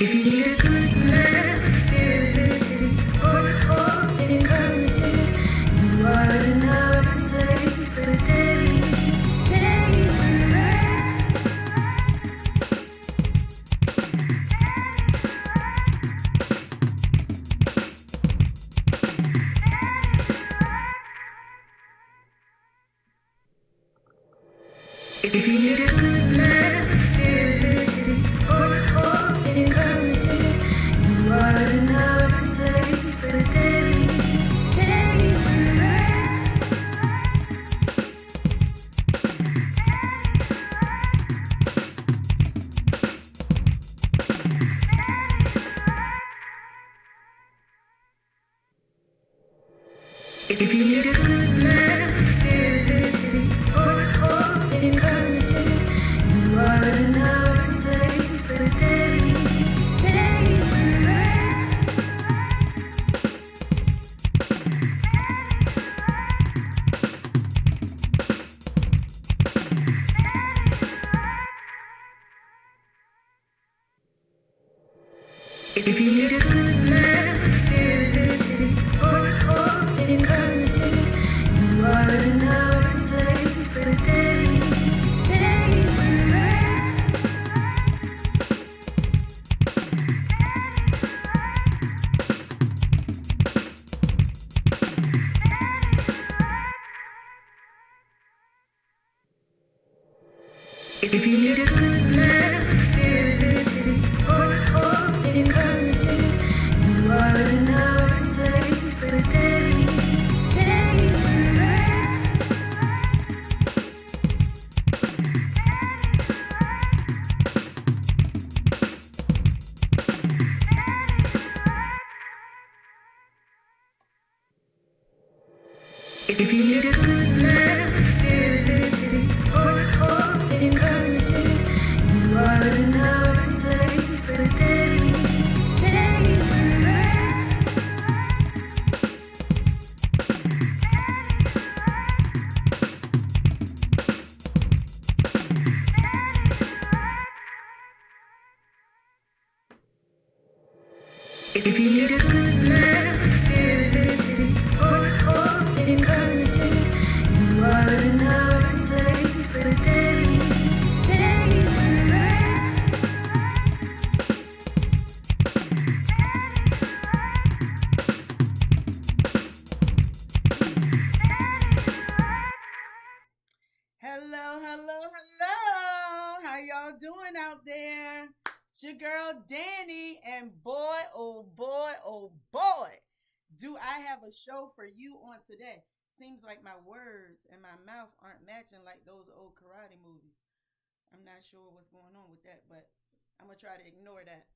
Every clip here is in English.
If you need a good laugh, stability, or encouragement, you are in the right place for daily, daily rest. If you need a good laugh, stability, or encouragement, you are in the right place for daily, daily rest. If you need a good laugh, stability, or encouragement, you are in the right place for daily, daily rest. If you need a good laugh, stability, or encouragement, you are in the right place for daily, daily rest. If you need a good laugh, stability, or encouragement, you are in the right place for daily, daily rest. If you need a good laugh, stability, or encouragement, you are in the right place for daily, daily rest. If you need a good laugh, stability, or encouragement, you are in the right place for daily, daily rest. Hello, hello, hello. How y'all doing out there? It's your girl Dani, and boy, oh boy, do I have a show for you on today. Seems like my words and my mouth aren't matching like those old karate movies. I'm not sure what's going on with that, but I'm gonna try to ignore that.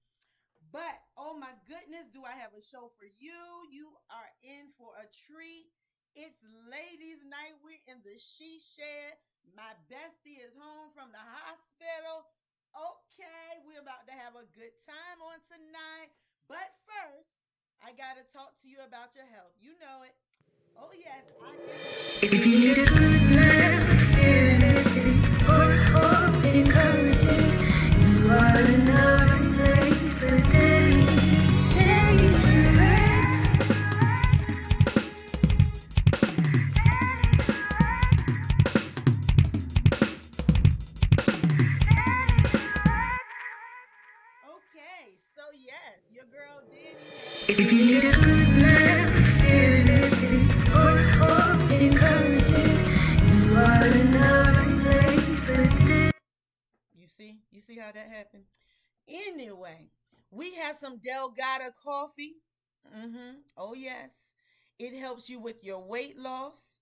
But oh my goodness, do I have a show for you? You are in for a treat. It's ladies' night. We're in the she shed. My bestie is home from the hospital. Okay, we're about to have a good time on tonight. But first, I gotta talk to you about your health. You know it. Oh yes, I am your If you need a good laugh, stability, or encouragement, you are in the right place for daily, daily rest. okay. So yes, your girl Danny has If you need a good laugh, stability, or encouragement, you are in the right place for daily. you see how that happened? Anyway, we have some Delgado coffee. Oh yes. It helps you with your weight loss.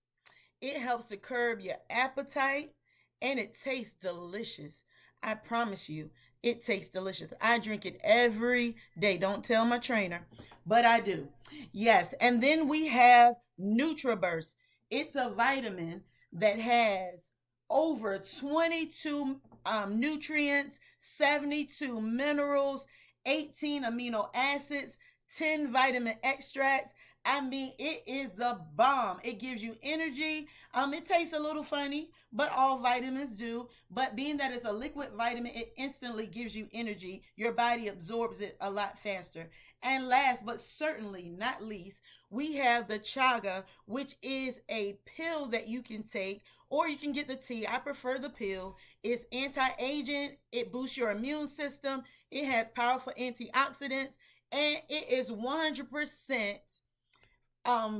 It helps to curb your appetite and it tastes delicious. I promise you, it tastes delicious. I drink it every day. Don't tell my trainer, but I do. Yes, and then we have NutriBurst. It's a vitamin that has over 22 nutrients, 72 minerals, 18 amino acids, 10 vitamin extracts. I mean, it is the bomb. It gives you energy. It tastes a little funny, but all vitamins do. But being that it's a liquid vitamin, it instantly gives you energy. Your body absorbs it a lot faster. And last but certainly not least, we have the chaga, which is a pill that you can take, or you can get the tea. I prefer the pill. It's anti-aging. It boosts your immune system. It has powerful antioxidants, and it is 100%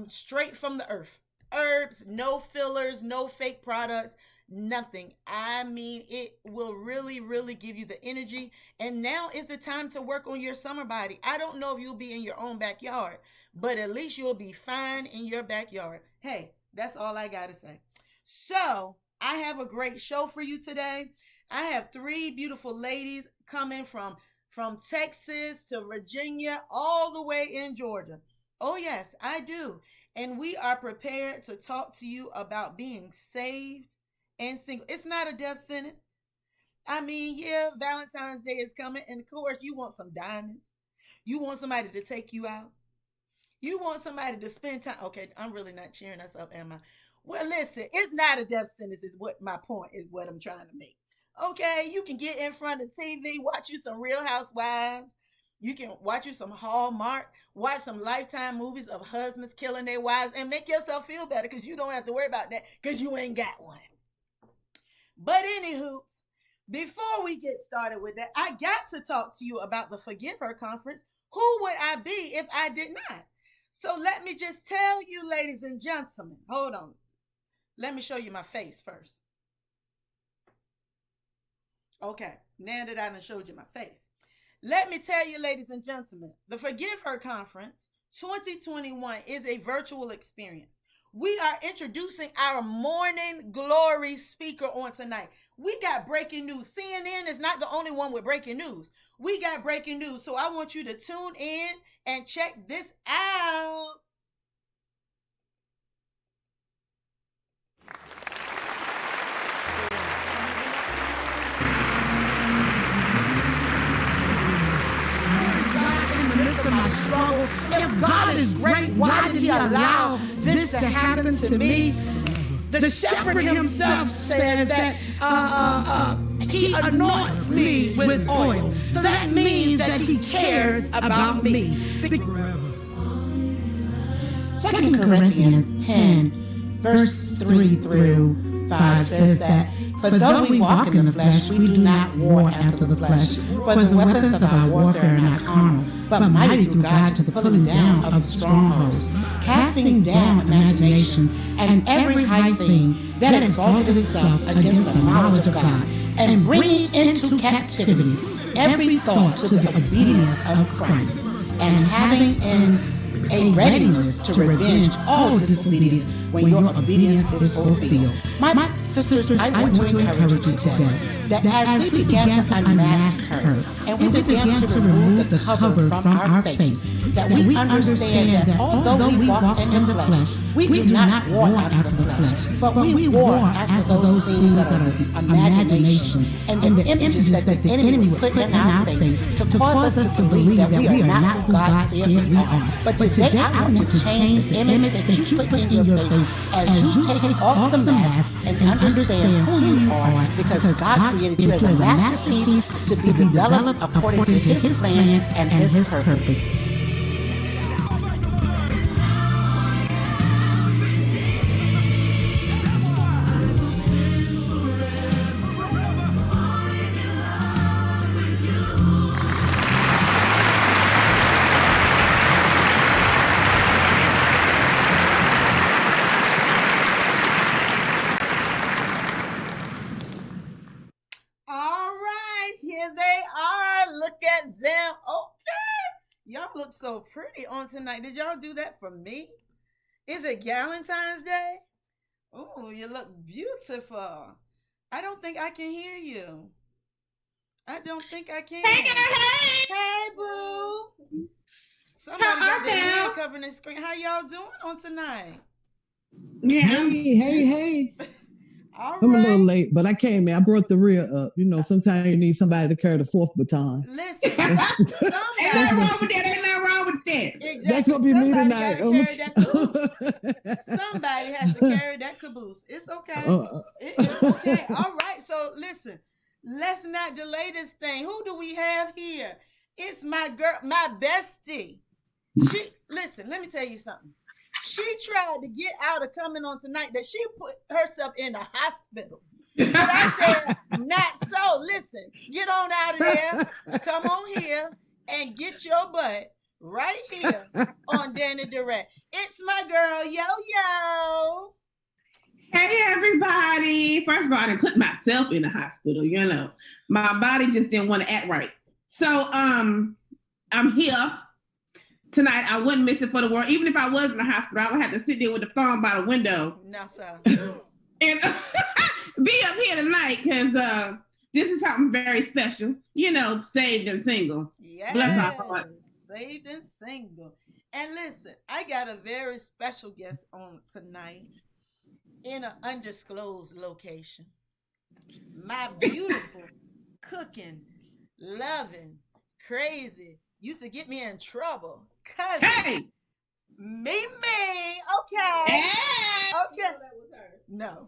straight from the earth. Herbs, no fillers, no fake products, nothing. I mean, it will really give you the energy. And now is the time to work on your summer body. I don't know if you'll be in your own backyard, but at least you'll be fine in your backyard. Hey, that's all I got to say. So, I have a great show for you today. I have three beautiful ladies coming from Texas to Virginia, all the way in Georgia. Oh, yes, I do. And we are prepared to talk to you about being saved and single. It's not a death sentence. I mean, yeah, Valentine's Day is coming, and of course, you want some diamonds. You want somebody to take you out. You want somebody to spend time. Okay, I'm really not cheering us up, am I? Well, listen, it's not a death sentence, is what my point is, what I'm trying to make. Okay, you can get in front of TV, watch you some Real Housewives. You can watch you some Hallmark, watch some Lifetime movies of husbands killing their wives, and make yourself feel better because you don't have to worry about that because you ain't got one. But anywho, before we get started with that, I got to talk to you about the Forgive Her conference. Who would I be if I did not? So let me just tell you, ladies and gentlemen, hold on. Let me show you my face first. Okay, now that I done showed you my face. Let me tell you, ladies and gentlemen, the Forgive Her Conference 2021 is a virtual experience. We are introducing our morning glory speaker on tonight. We got breaking news. CNN is not the only one with breaking news. We got breaking news. So I want you to tune in and check this out. Of my struggle. If God is great, why did he allow this to happen to me? The shepherd himself says that he anoints me with oil. So that means that he cares about me. 2 Corinthians 10, verse 3 through 5 says that, for though we walk in the flesh, we do not war after the flesh. For the weapons of our warfare are not carnal, but mighty through God to the pulling down of the strongholds, casting down imaginations and every high thing that exalted itself against the knowledge of God, and bringing into captivity every thought to the obedience of Christ, and having in a readiness to revenge all disobedience when your obedience is fulfilled. My sisters, I want to encourage you today that as we began to unmask her and we began to remove the cover from our face, that we understand that although we walk in the flesh, we do not war after the flesh, but we war after those things that are imaginations and the images that the enemy would put in our face to cause us to believe that we are not who God said we are. But today I want to change the image that you put in your face as you take off the mask and understand who you are, because God created you as a masterpiece to be developed according to his plan and his purpose. Y'all look so pretty on tonight. Did y'all do that for me? Is it Valentine's Day? Oh, you look beautiful. I don't think I can hear you. I don't think I can. Hey, girl, hey. Hey, boo. Somebody got their hand covering the screen. How y'all doing on tonight? Yeah. Hey. All I'm right. a little late, but I came in. I brought the rear up. You know, sometimes you need somebody to carry the fourth baton. Listen, Ain't nothing wrong with with that. Exactly. That's gonna be me tonight. Carry that caboose. Somebody has to carry that caboose. It's okay. It is okay. All right. So listen, let's not delay this thing. Who do we have here? It's my girl, my bestie. Listen, let me tell you something. She tried to get out of coming on tonight that she put herself in the hospital. But I said, not so. Listen, get on out of there. Come on here and get your butt right here on Danny Direct. It's my girl, Yo Yo. Hey everybody! First of all, I didn't put myself in the hospital. You know, my body just didn't want to act right. So, I'm here tonight. I wouldn't miss it for the world. Even if I was in the hospital, I would have to sit there with the phone by the window. No, sir. And be up here tonight because this is something very special. You know, saved and single. Yes. Bless our hearts. Saved and single. And listen, I got a very special guest on tonight in an undisclosed location. My beautiful, cooking, loving, crazy, used to get me in trouble. Cousin. Hey! Me. Okay. Hey! Okay. No.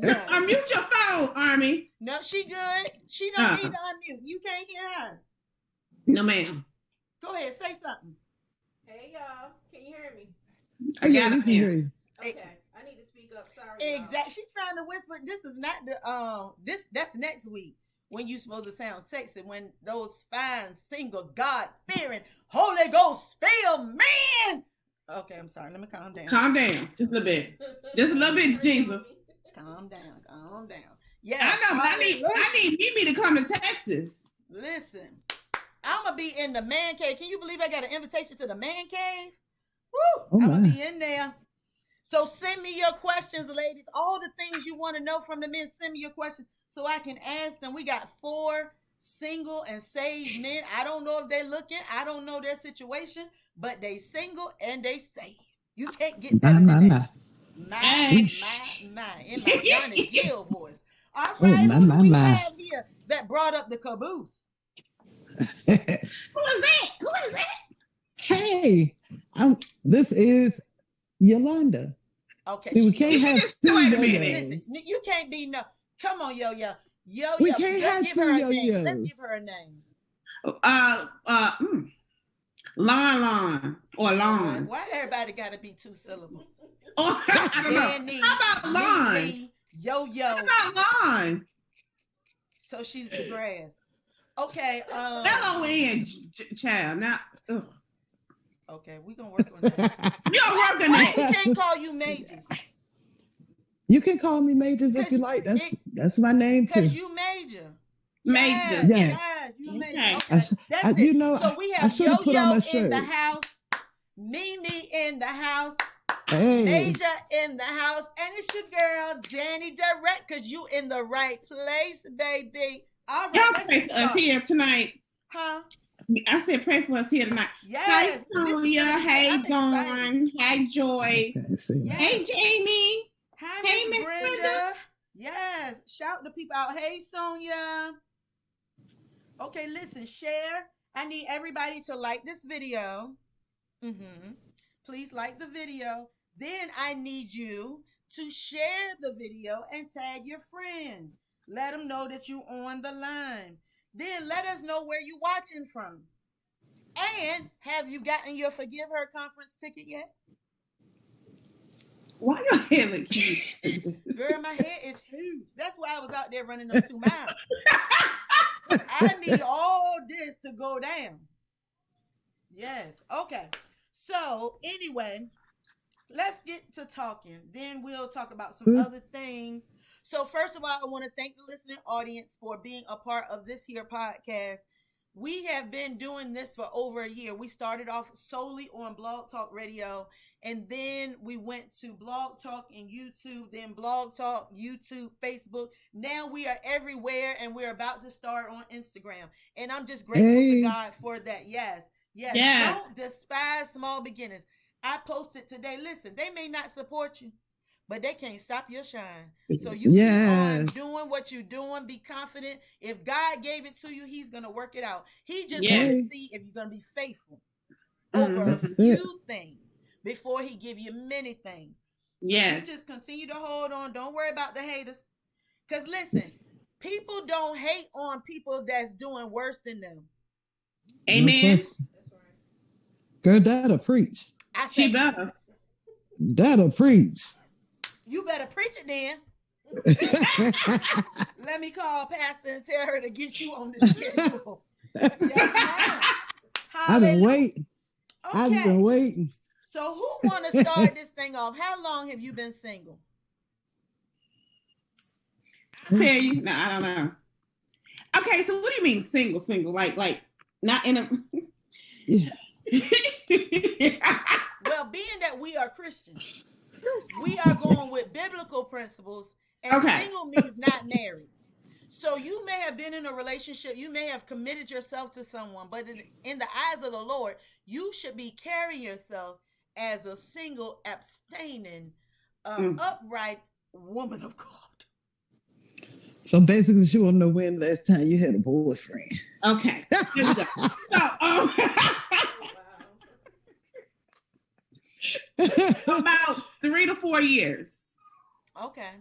Unmute your phone, Army. No, she good. She don't need to unmute. You can't hear her. No, ma'am. Go ahead, say something. Hey y'all, can you hear me? I got it here. Okay, I need to speak up. Sorry. Exactly. She's trying to whisper. This is not the that's next week when you supposed to sound sexy when those fine, single, God-fearing, Holy Ghost filled men. Okay, I'm sorry. Let me calm down. Calm down. Just a little bit. Just a little bit, Jesus. Calm down. Calm down. Yeah. I know, but I need Mimi to come to Texas. Listen, I'm gonna be in the man cave. Can you believe I got an invitation to the man cave? Woo! Oh, I'm gonna my. be in there. So send me your questions, ladies. All the things you want to know from the men, send me your questions so I can ask them. We got 4 single and saved men. I don't know if they're looking. I don't know their situation, but they single and they saved. You can't get that. My. In my Johnny Gill voice. All right, who do we have here that brought up the caboose? Who is that? Who is that? Hey, this is Yolanda. Okay. See, we can't have two wait a minute. yo-yos. Listen, you can't be no. Come on, Yo Yo. Yo We Yo. can't Let's have give two her a name. yo-yos. Let's give her a name. Lon or Lon. Why everybody got to be 2 syllables? Oh, I don't know. Danny, How about Lon? Mimi, Yo Yo. How about Lon? So she's the grass. Okay. L-O-N, child. Now, ugh. Okay, we're gonna work on that. You're working Why it. we can't call you Majors? You can call me Majors if you like. That's my name too. Because you major. Major. Yes. You major. Okay. Okay. That's That's it. it. You know, So we I have should Yo have put on my Yo in shirt. the house, Mimi in the house, Hey, Major in the house, and it's your girl Danny Direct, because you in the right place, baby. All right, Y'all let's pray get for us started. here tonight. Huh? I said pray for us here tonight. Yes. Hey, this is Sonia. gonna be- Hey, I'm excited. Dawn. Hey, Joyce. okay, see. Yes. Hey, Jamie. Hi, Hey, Miss Miss Brenda. Brenda. Yes. Shout the people out. Hey, Sonia. Okay, listen, share. I need everybody to like this video. Please like the video. Then I need you to share the video and tag your friends. Let them know that you on the line. Then let us know where you watching from. And have you gotten your Forgive Her conference ticket yet? Why your hair look cute? Girl, my hair is huge. That's why I was out there running them 2 miles. I need all this to go down. Yes. Okay. So anyway, let's get to talking. Then we'll talk about some other things. So first of all, I want to thank the listening audience for being a part of this here podcast. We have been doing this for over a year. We started off solely on Blog Talk Radio, and then we went to Blog Talk and YouTube, then Blog Talk, YouTube, Facebook. Now we are everywhere, and we're about to start on Instagram. And I'm just grateful to God for that. Yes. Don't despise small beginnings. I posted today. Listen, they may not support you, but they can't stop your shine. So you keep on doing what you're doing. Be confident. If God gave it to you, he's going to work it out. He just wants to see if you're going to be faithful. over a That's few it. things before he give you many things. So Yes. you just continue to hold on. Don't worry about the haters. Because listen, people don't hate on people that's doing worse than them. No Amen. question. Girl, that'll preach. I She said, better. That'll preach. you better preach it then. Let me call Pastor and tell her to get you on the schedule. Yes, ma'am. I've been Hallelujah. waiting. I've been Okay. waiting. So who want to start this thing off? How long have you been single? I tell you. No, I don't know. Okay, so what do you mean single? Single? Like not in a. Yeah. Well, being that we are Christians, we are going with biblical principles, and Okay. single means not married. So you may have been in a relationship, you may have committed yourself to someone, but in the eyes of the Lord, you should be carrying yourself as a single, abstaining, upright woman of God. So basically, she want to know when last time you had a boyfriend. Okay. Here we go. So about 3 to 4 years. Okay.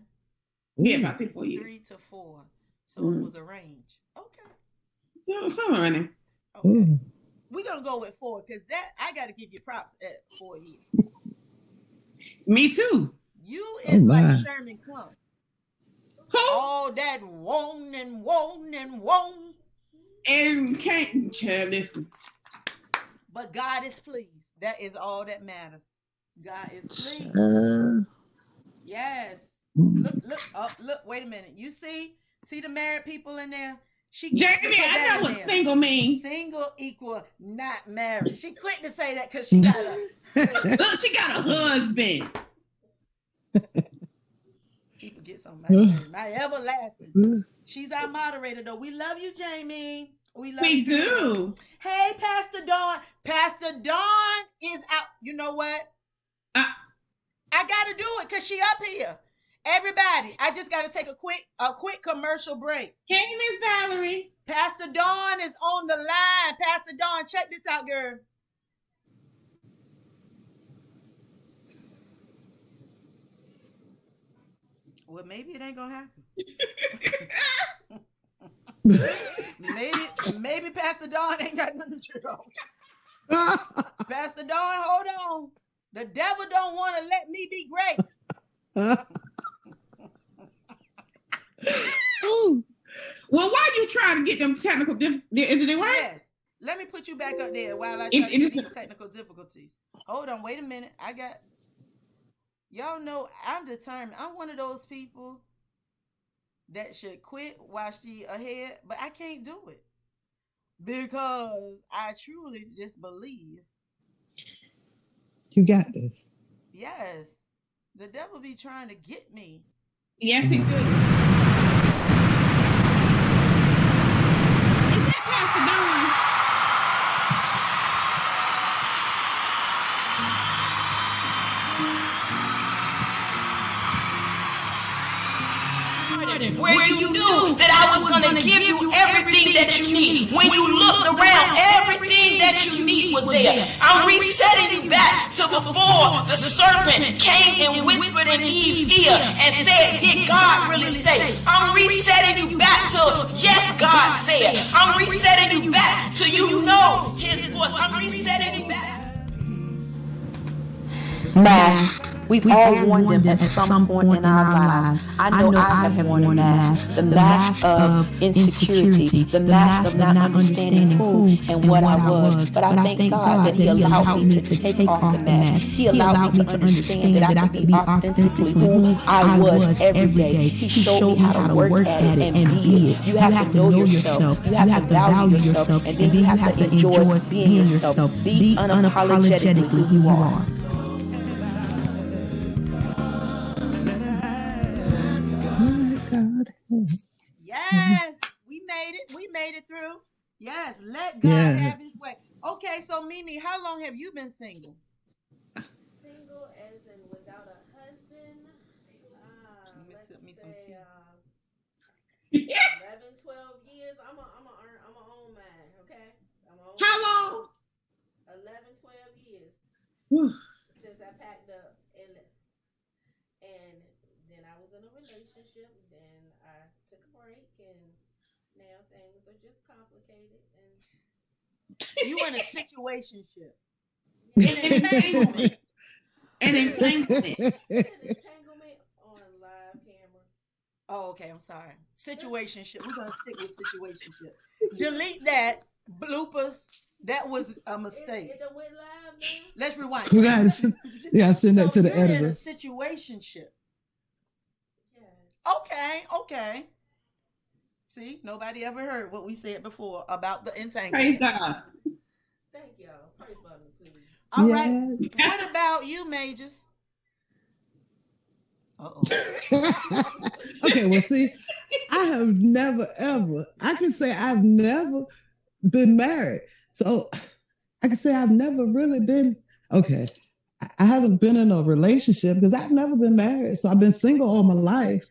Yeah, about 3 to 4 years. 3 to 4. So it was a range. Okay. So somewhere in there. Okay. Ooh. We're gonna go with 4 because that I gotta give you props at 4 years. Me too. You Oh, is like my. Sherman Klump. Who? All that won and won and won. And can't listen. But God is pleased. That is all that matters. God is pleased. Yes. Look up. Look. Wait a minute. You see the married people in there. She Jamie, to put I that know in what there. single means. Single equal not married. She quit to say that because she got a. Look, she got a husband. People get on my nerves. My everlasting. She's our moderator, though. We love you, Jamie. We love We you. do. Hey, Pastor Dawn. Pastor Dawn is out. You know what? I got to do it because she up here. Everybody, I just got to take a quick commercial break. Hey, Miss Valerie. Pastor Dawn is on the line. Pastor Dawn, check this out, girl. Well, maybe it ain't gonna happen. maybe Pastor Dawn ain't got nothing to do. Pastor Dawn, hold on. The devil don't want to let me be great. Well, why you trying to get them technical difficulties? Is it right? Yes. Let me put you back up there while I try to get these technical difficulties. Hold on, wait a minute. Y'all know I'm determined. I'm one of those people that should quit while she ahead, but I can't do it because I truly just believe. You got this. Yes, the devil be trying to get me. Yes, he do. Is that Pastor Dawn? Where you knew that I was going to give you everything that you need. When you looked around, everything that you need was there. I'm resetting you back to before the serpent came and whispered in Eve's ear and said, did God really say? I'm resetting you back to, yes, God said. I'm resetting you back to you know his voice. I'm resetting you back. Mask. We've all worn them at some point in our lives. I know I have worn a mask. The mask of insecurity. The mask of not understanding who and what I was. But I thank God that He allowed me to take off the mask. He allowed me to understand that I could be authentically who I was every day. He showed me how to work at it and be it. You have to know yourself. You have to value yourself. And then you have to enjoy being yourself. Be unapologetically who you are. Yes, we made it through. Yes, let God have his way. Okay, so Mimi, how long have you been single? Single as in without a husband. Let's say 11, 12 years. I'm a own man, okay? How long? 11, 12 years Whew. since I packed up and left. And then I was in a relationship. Then I took a break, and now things are just complicated. And You in a situationship. yeah, In an entanglement. An entanglement. an entanglement on live camera. Oh, okay. I'm sorry. Situationship. We're gonna stick with situationship. Delete that bloopers. That was a mistake. It done went live now. Let's rewind. We gotta, yeah, send that So to the you're in a editor. situationship. Yes. Okay, okay. See, nobody ever heard what we said before about the Praise entanglement. God. Thank y'all. Pray for me, please. All right. Yes. What about you, Majors? Uh-oh. Okay, well, see, I have never ever. I can say I've never been married, so I can say I've never really been. Okay, I haven't been in a relationship because I've never been married, so I've been single all my life.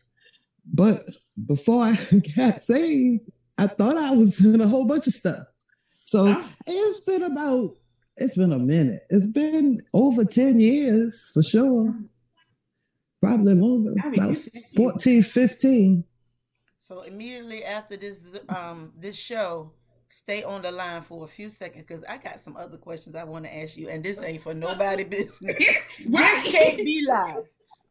But before I got saved, I thought I was in a whole bunch of stuff. So it's been a minute. It's been over 10 years for sure. Probably longer, about 14, 15. So immediately after this show, stay on the line for a few seconds because I got some other questions I want to ask you, and this ain't for nobody business. Right. This can't be live.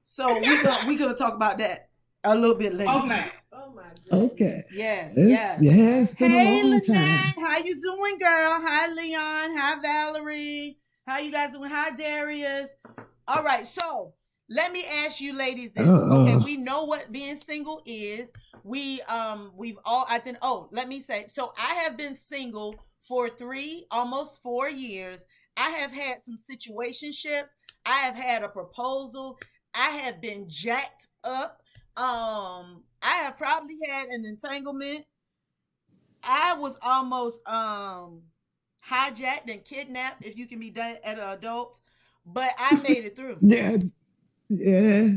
So we gonna talk about that a little bit later. Okay. Oh my goodness. Okay. Yes, It's, yes. yeah, it's been Hey, a long Lynette, time. how you doing, girl? Hi, Leon. Hi, Valerie. How you guys doing? Hi, Darius. All right, so let me ask you, ladies, this. Okay, we know what being single is. We've all let me say. So I have been single for almost 4 years. I have had some situationships. I have had a proposal. I have been jacked up. I have probably had an entanglement. I was almost hijacked and kidnapped, if you can be done at adults, but I made it through. Yeah, yeah,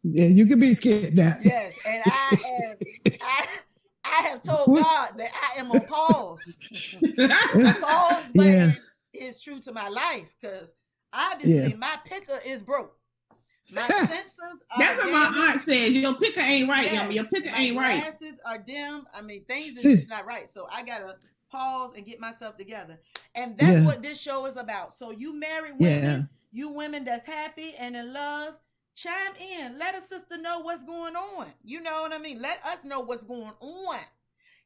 yeah. You can be kidnapped. Yes, and I have told God that I am on pause. The pause button is true to my life because obviously my picker is broke. My senses are That's what my aunt says. Your picker ain't right, yes, your picker ain't right. My glasses are dim. I mean, things is just not right. So I gotta pause and get myself together. And that's what this show is about. So you married women, you women that's happy and in love, chime in. Let a sister know what's going on. You know what I mean? Let us know what's going on.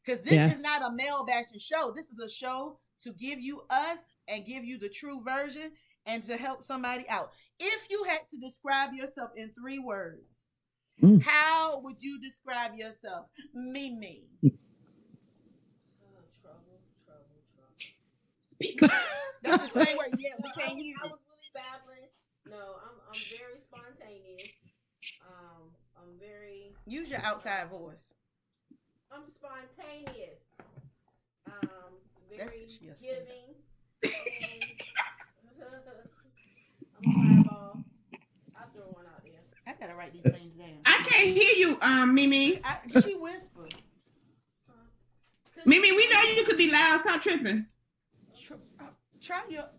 Because this is not a male bashing show. This is a show to give you us and give you the true version and to help somebody out. If you had to describe yourself in 3 words, how would you describe yourself? Mimi. Trouble. Speak. That's the same word. Yeah, we can't hear you. I was really babbling. No, I'm very spontaneous. I'm very. Use your outside voice. I'm spontaneous. Very giving. I'm a fireball. I throw one out there. I gotta write these things down. I can't hear you, Mimi. She whispered. Mimi, we know you could be loud. Stop tripping. Turn your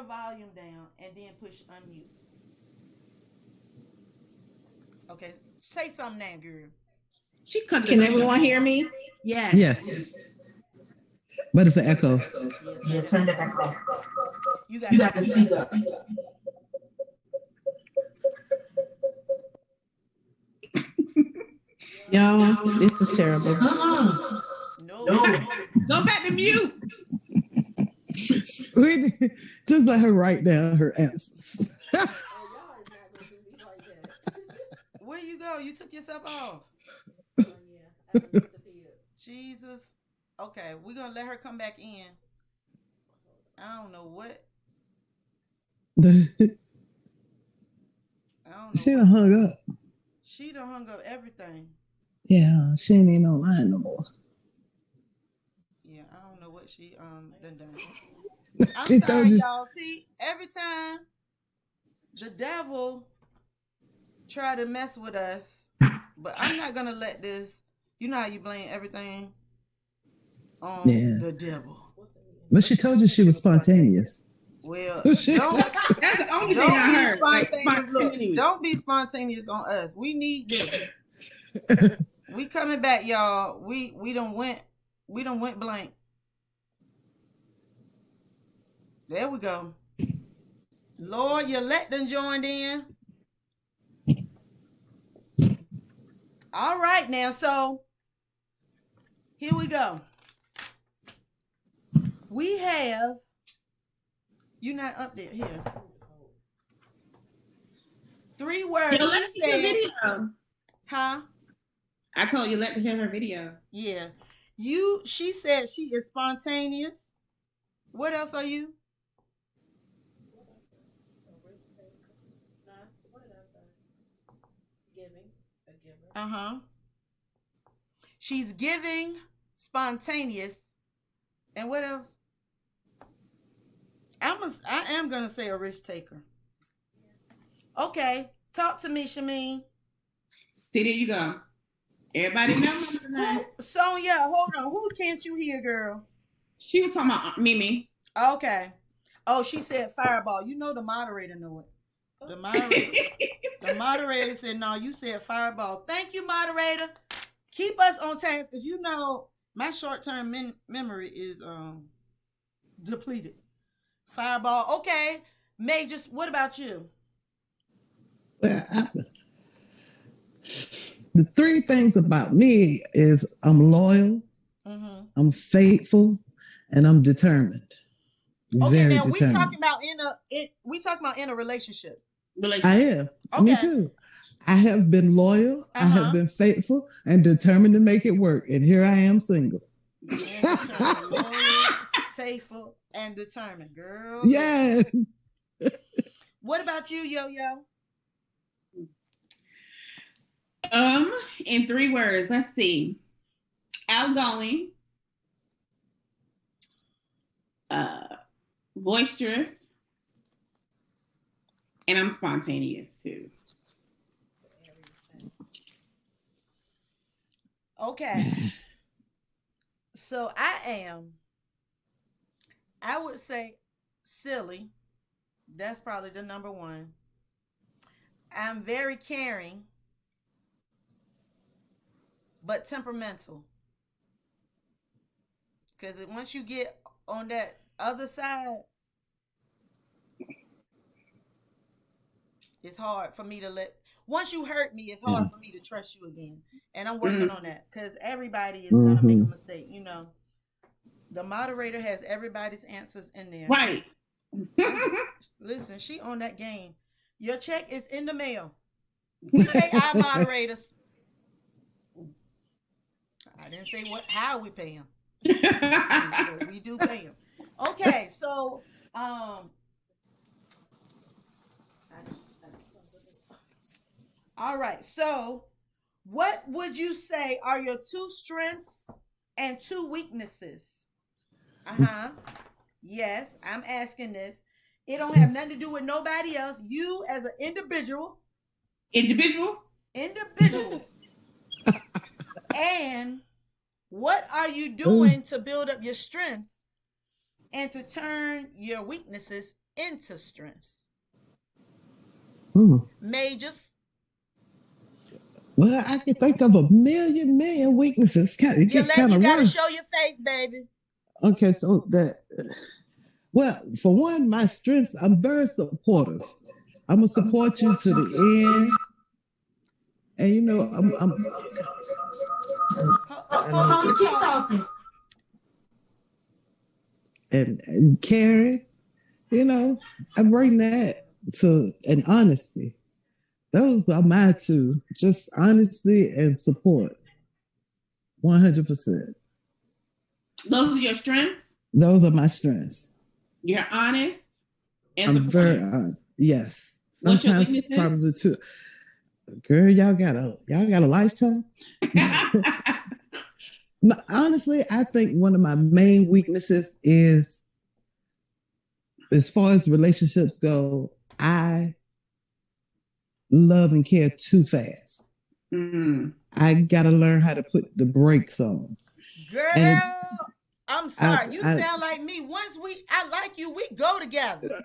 volume down and then push unmute. Okay, say something now, girl. Can everyone hear me? Yes. Yes. But it's an echo. Yeah, turn the echo off. You got to speak up. Y'all, this is terrible. No. Go back to mute. Just let her write down her answers. Oh, y'all is not gonna do me like that. Where you go? You took yourself off. Oh yeah, I done disappeared. Jesus. Okay, we're gonna let her come back in. I don't know what. She done hung up. She done hung up everything. Yeah, she ain't even online no more. Yeah, I don't know what she done. I'm She sorry, told you. y'all. See, every time the devil try to mess with us, but I'm not gonna let this. You know how you blame everything on the devil. But she told you she was spontaneous. Well, So shit. don't That's the only thing don't I be heard. Like spontaneous. Look, spontaneous. don't be spontaneous on us. We need this. We coming back, y'all. We done went blank. There we go. Lord, you let them joined in. All right now, so here we go. We have you not up there here. 3 words. Yo, She let's see your said, video. huh? I told you let to hear her video. Yeah. She said she is spontaneous. What else are you? What did I say? Giving, a giver. Uh-huh. She's giving, spontaneous, and what else? I am gonna say a risk taker. Okay, talk to me, Shameen. See, there you go. Everybody know. Sonia, hold on. Who can't you hear, girl? She was talking about Mimi. Okay. Oh, she said fireball. You know the moderator know it. The moderator said no. You said fireball. Thank you, moderator. Keep us on task because you know my short-term memory is depleted. Fireball. Okay. May, just what about you? Well, the 3 things about me is I'm loyal, I'm faithful, and I'm determined. Okay, Very now determined. we talking about in a relationship. I am. Okay. Me too. I have been loyal, I have been faithful, and determined to make it work. And here I am single. Loyal, faithful, and determined, girl. Yeah. What about you, Yo-Yo? In 3 words, let's see. Outgoing, boisterous, and I'm spontaneous too. Okay. So I would say silly. That's probably the number 1. I'm very caring, but temperamental. Because once you get on that other side, it's hard for me to once you hurt me, it's hard for me to trust you again. And I'm working on that because everybody is going to make a mistake. You know, the moderator has everybody's answers in there. Right. Listen, she on that game. Your check is in the mail. We pay our moderators. I didn't say how we pay them. But we do pay them. Okay, so all right. So, what would you say are your 2 strengths and 2 weaknesses? Yes, I'm asking this. It don't have nothing to do with nobody else. You as an individual. And what are you doing to build up your strengths and to turn your weaknesses into strengths? Majors. Well, I can think of a million weaknesses. You gotta show your face, baby. Okay, so well, for one, my strengths, I'm very supportive. I'm gonna support you to the end. And you know, keep talking. And caring, you know, I bring that to an honesty. Those are my 2, just honesty and support. 100%. Those are your strengths? Those are my strengths. You're honest and I'm very honest. Yes. Sometimes probably 2. Girl, y'all got a lifetime. Honestly, I think one of my main weaknesses is, as far as relationships go, I love and care too fast. I gotta learn how to put the brakes on. Girl, I'm I'm sorry. You sound like me. Once I like you, we go together.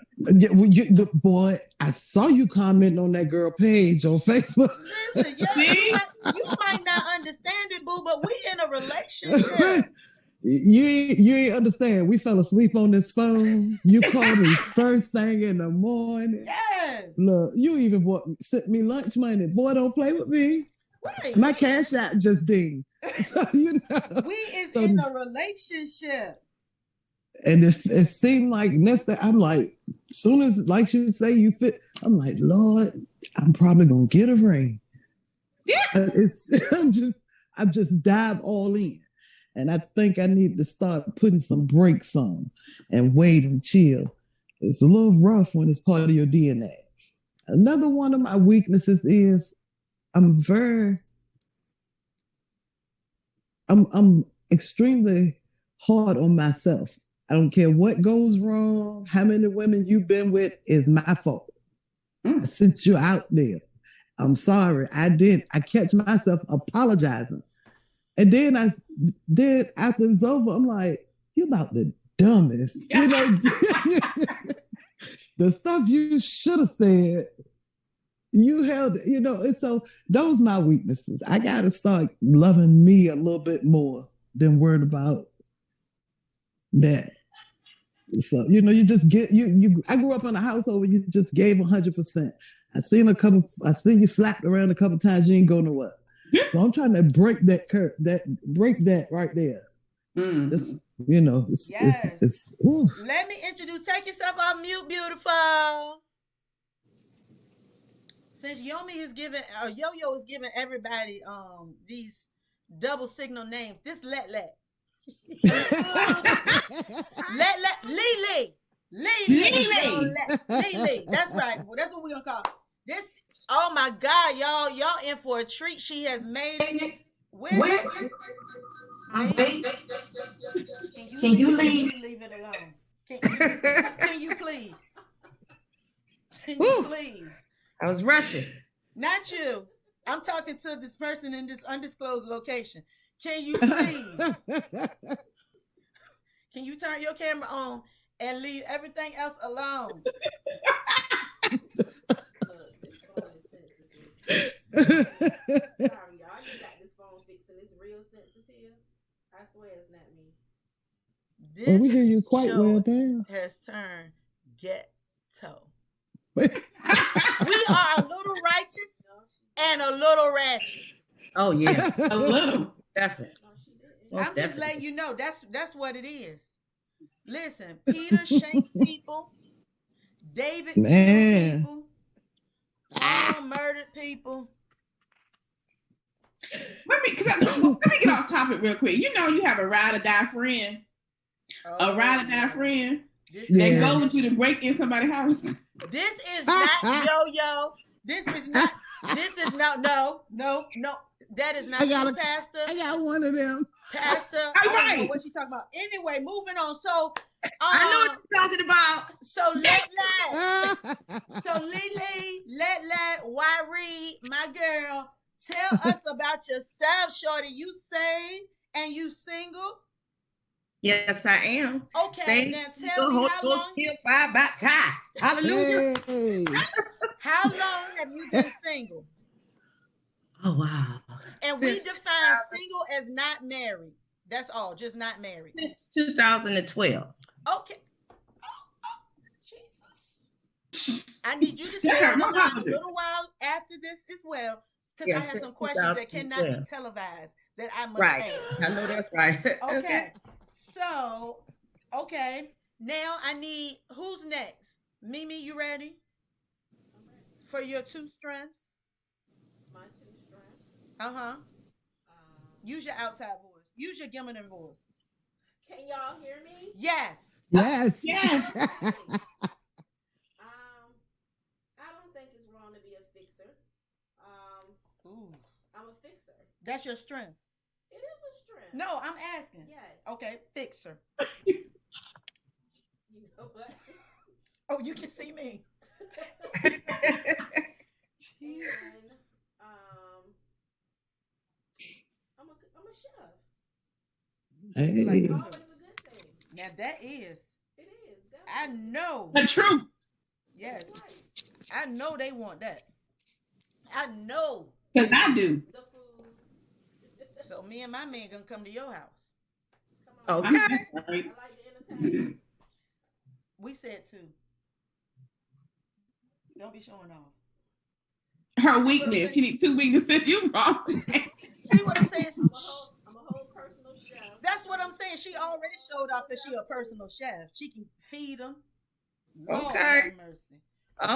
Boy, I saw you commenting on that girl page on Facebook. Listen, you might not understand it, boo, but we in a relationship. You ain't understand. We fell asleep on this phone. You called me first thing in the morning. Yes. Look, you even sent me lunch money. Boy, don't play with me. Right. My cash app just dinged. So, you know. We is in a relationship. And it seemed like next day, I'm like, soon as, like you say, you fit, I'm like, Lord, I'm probably going to get a ring. Yeah. I'm just dive all in. And I think I need to start putting some brakes on and wait and chill. It's a little rough when it's part of your DNA. Another one of my weaknesses is I'm extremely hard on myself. I don't care what goes wrong, how many women you've been with is my fault. I sent you out there. I'm sorry. I catch myself apologizing. And then after it's over, I'm like, you about the dumbest. You know, the stuff you should have said, you held, you know, and so those are my weaknesses. I got to start loving me a little bit more than worried about that. So, you know, you just get, I grew up in a household where you just gave 100%. I seen you slapped around a couple times, you ain't go nowhere. So I'm trying to break that curve, break that right there. Just, you know, it's Let me introduce, take yourself off mute, beautiful. Since Yomi is giving, Yo-Yo is giving everybody these double signal names. This let. Lily. That's right. That's what we're gonna call this. Oh my God, y'all in for a treat. She has made it. Where? I'm waiting. Can you leave? Leave it alone. Can you please? Can you please? I was rushing. Not you. I'm talking to this person in this undisclosed location. Can you please? Can you turn your camera on and leave everything else alone? Sorry, y'all. You got this phone fixed and it's real sensitive. I swear it's not me. This we hear you quite well there. has turned ghetto. We are a little righteous and a little ratchet. Oh yeah, a little. Definitely. I'm just letting you know that's what it is. Listen, Peter shanked people, David killed people, Paul murdered people. Let me get off topic real quick. You know, you have a ride or die friend. A ride or die friend that goes with you to break in somebody's house. This is not Yo-Yo. This is not. No. That is not Pastor. I got one of them. Pastor. I don't know what she talking about. Anyway, moving on. So I know what you're talking about. So Lily, Wyree, my girl, tell us about yourself, shorty. You saved and you single? Yes, I am. Okay, now tell me how long. Still fire baptized. Hallelujah. Hey. How long have you been single? Oh wow. And we define single as not married. That's all, just not married. Since 2012. Okay. Jesus. I need you to stay on the line a little while after this as well, because I have some questions that cannot be televised that I must ask. I know that's right. Okay. So, now I need, who's next? Mimi, you ready? For your 2 strengths? My 2 strengths? Uh-huh. Use your outside voice. Use your Gimmerman voice. Can y'all hear me? Yes. Yes. Yes. I don't think it's wrong to be a fixer. I'm a fixer. That's your strength. It is a strength. No, I'm asking. Yes. Okay, fixer. You know what? Oh, you can see me. And I'm a chef. Hey. Always a good thing. Now that is, It is. I Definitely. know, The truth. yes, That's right. I know they want that. I know Because they I want that. do. The food. So me and my man gonna come to your house. Come on. I'm Okay. sorry. I like the entertainment. We said two. Don't be showing off. Her weakness. She need 2 weaknesses. You wrong. See what I'm saying? I'm a whole personal chef. That's what I'm saying. She already showed off that she a personal chef. She can feed them. Lord Okay. have mercy.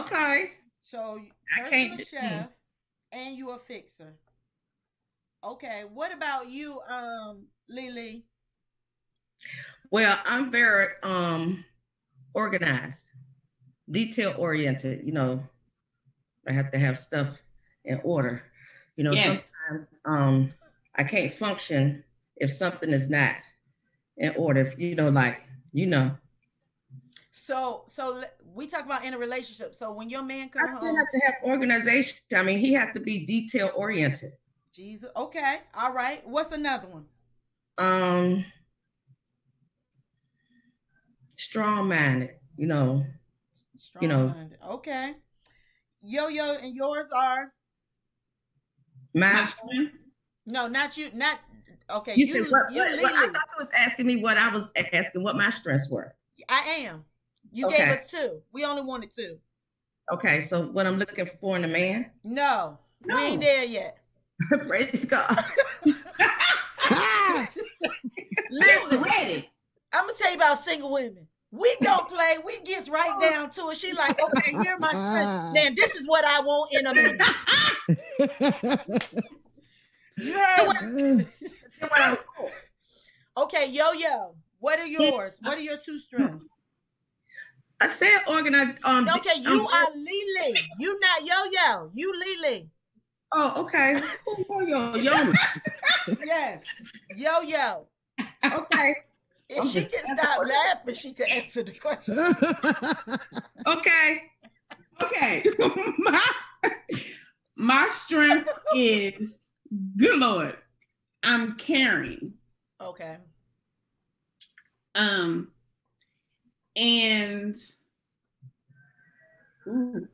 Okay. So I personal can't. chef and you a fixer. Okay. What about you, Lily? Well, I'm very organized, detail oriented. I have to have stuff in order. Yes. Sometimes I can't function if something is not in order. Like you know, So we talk about in a relationship. So when your man I come still home, have to have organization. I mean, he has to be detail oriented. Jesus. Okay. All right. What's another one? Um, strong minded. You Strong know, minded. Okay. Yo yo, and yours are My my. strength. no, not you. Not okay. You said what? You What? I Lily. thought you was asking me what I was asking. What my strengths were. I am. You gave Okay. us two. We only wanted two. Okay. So what I'm looking for in a man. No, we ain't No. there yet. Praise God. Ah! She was Listen, ready. I'm gonna tell you about single women. We don't play. We gets right down to it. She like, okay, here are my strengths. Now this is what I want in a man. You So heard what? me. What I want. Okay, yo yo. What are yours? What are your two strengths? I said organized. Okay, you are Lily. You not yo yo. You Lily. Oh, okay. Yo. Yes. Yo yo. Okay. If she can stop laughing, she can answer the question. Okay. Okay. my strength is, good Lord, I'm caring. Okay. And ooh,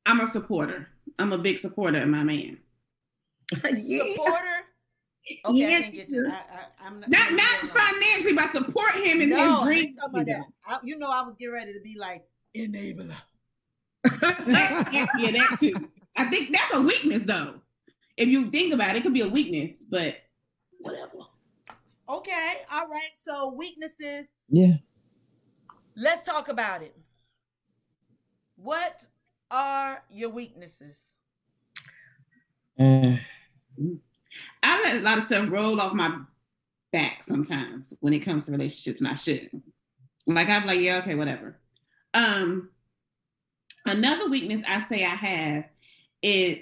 I'm a supporter. I'm a big supporter of my man. Supporter. Okay, Yes, I can get to. I'm Not I'm not gonna go along. financially, but support him in his No, I dreams. ain't talking about that. I was getting ready to be like enabler. Yeah, that too. I think that's a weakness, though. If you think about it, it could be a weakness, but whatever. Okay, all right. So weaknesses. Yeah. Let's talk about it. What are your weaknesses? Mm. I let a lot of stuff roll off my back sometimes when it comes to relationships, and I shouldn't. Like I'm like, yeah, okay, whatever. Another weakness I say I have is,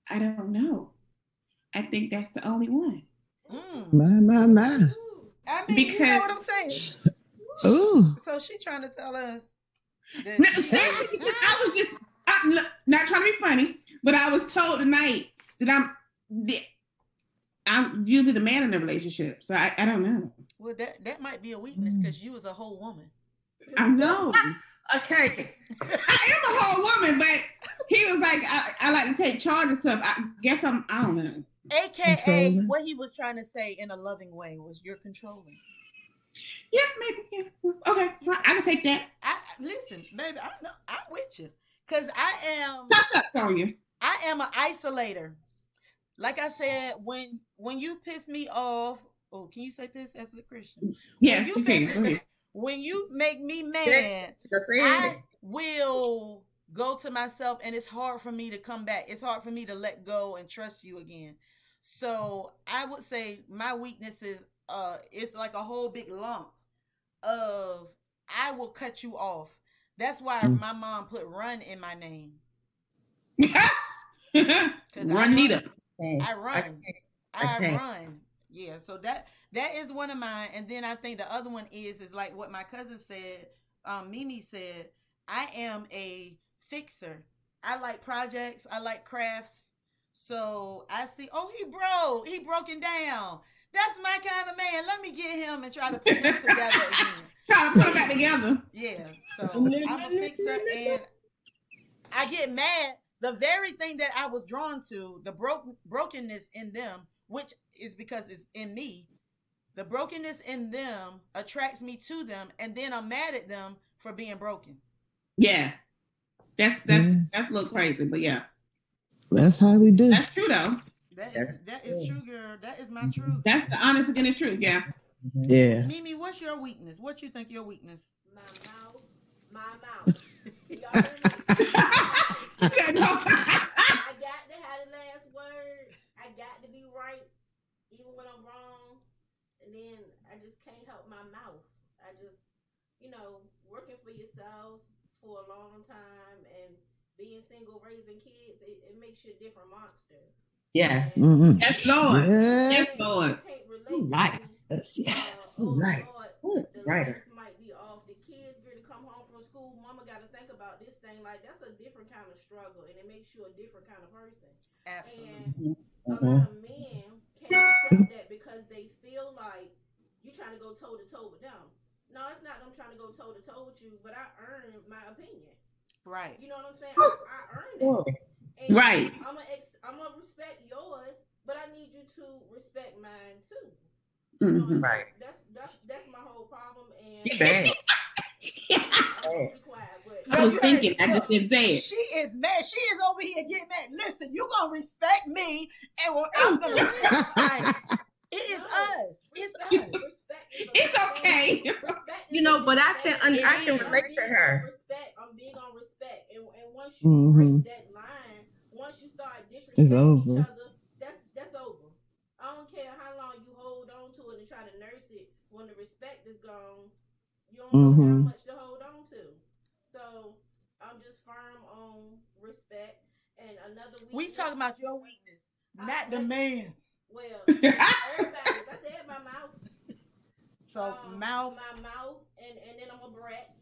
I don't know. I think that's the only one. My. I mean, you know Because what I'm saying. Ooh. So she's trying to tell us that no, she seriously, is. because I was just not trying to be funny, but I was told tonight that I'm usually the man in the relationship, so I don't know. Well, that might be a weakness because you was a whole woman. I know. Okay. I am a whole woman, but he was like, I like to take charge of stuff. I guess I don't know. AKA Controlling. what he was trying to say in a loving way was you're controlling. Yeah, maybe. Yeah. Okay, well, I can take that. Listen, baby, I know I'm with you. Cause I What's up, Sonya? am an isolator. Like I said, when you piss me off, oh, can you say piss as a Christian? Yes, When you can. Go ahead. when you make me mad, I will go to myself and it's hard for me to come back. It's hard for me to let go and trust you again. So I would say my weakness is it's like a whole big lump of I will cut you off. That's why my mom put run in my name. Because Runita. I run. I I can't. run. Yeah, so that is one of mine. And then I think the other one is like what my cousin said, Mimi said, I am a fixer. I like projects, I like crafts. So I see, oh, he broken down. That's my kind of man. Let me get him and try to put them together again. Try to put them back together. Yeah. So I'm a fixer, and I get mad. The very thing that I was drawn to, the brokenness in them, which is because it's in me, the brokenness in them attracts me to them, and then I'm mad at them for being broken. Yeah. That's a little crazy, but yeah. That's how we do. That's true though. That is true, girl. That is my truth. That's the honest against truth, yeah. Yeah. Mimi, what's your weakness? What you think your weakness? My mouth. Y'all hear me? I got to have the last word. I got to be right, even when I'm wrong. And then I just can't help my mouth. I just, working for yourself for a long time and being single, raising kids, it makes you a different monster. Yes. Yes, Lord. Yes. Yes, Lord. You can't relate Right. Yes. Right. Lord, the Writer. lights might be off. The kids get to come home from school. Mama got to think about this thing. Like, that's a different kind of struggle, and it makes you a different kind of person. Absolutely. And a lot of men can't accept that because they feel like you're trying to go toe to toe with them. No, it's not them trying to go toe to toe with you, but I earned my opinion. Right. You know what I'm saying? I earned it. And Right. I'm gonna respect yours, but I need you to respect mine too. Right. That's my whole problem. And She bad. I'm gonna be quiet, but I was thinking, I just didn't say it. She is mad. She is over here getting mad. Listen, you gonna respect me, and I'm gonna respect. It is us. It's us. It's okay. But I can relate to her. I'm big on respect, and once you break that line, once you start disrespecting each other, that's over. I don't care how long you hold on to it and try to nurse it. When the respect is gone, you don't know how much to hold on to. So I'm just firm on respect. And another weakness. We talking about your weakness, not the man's. Well, everybody's. I said my mouth. So mouth. My mouth, and then I'm a brat.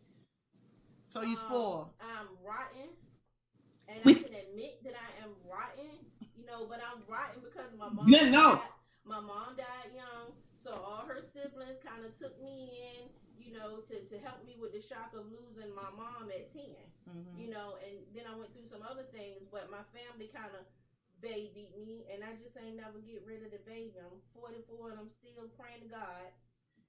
So you spoil. I'm rotten, and I can admit that I am rotten. But I'm rotten because my mom. My mom died young, so all her siblings kind of took me in, to help me with the shock of losing my mom at 10. And then I went through some other things, but my family kind of babied me, and I just ain't never get rid of the baby. I'm 44, and I'm still praying to God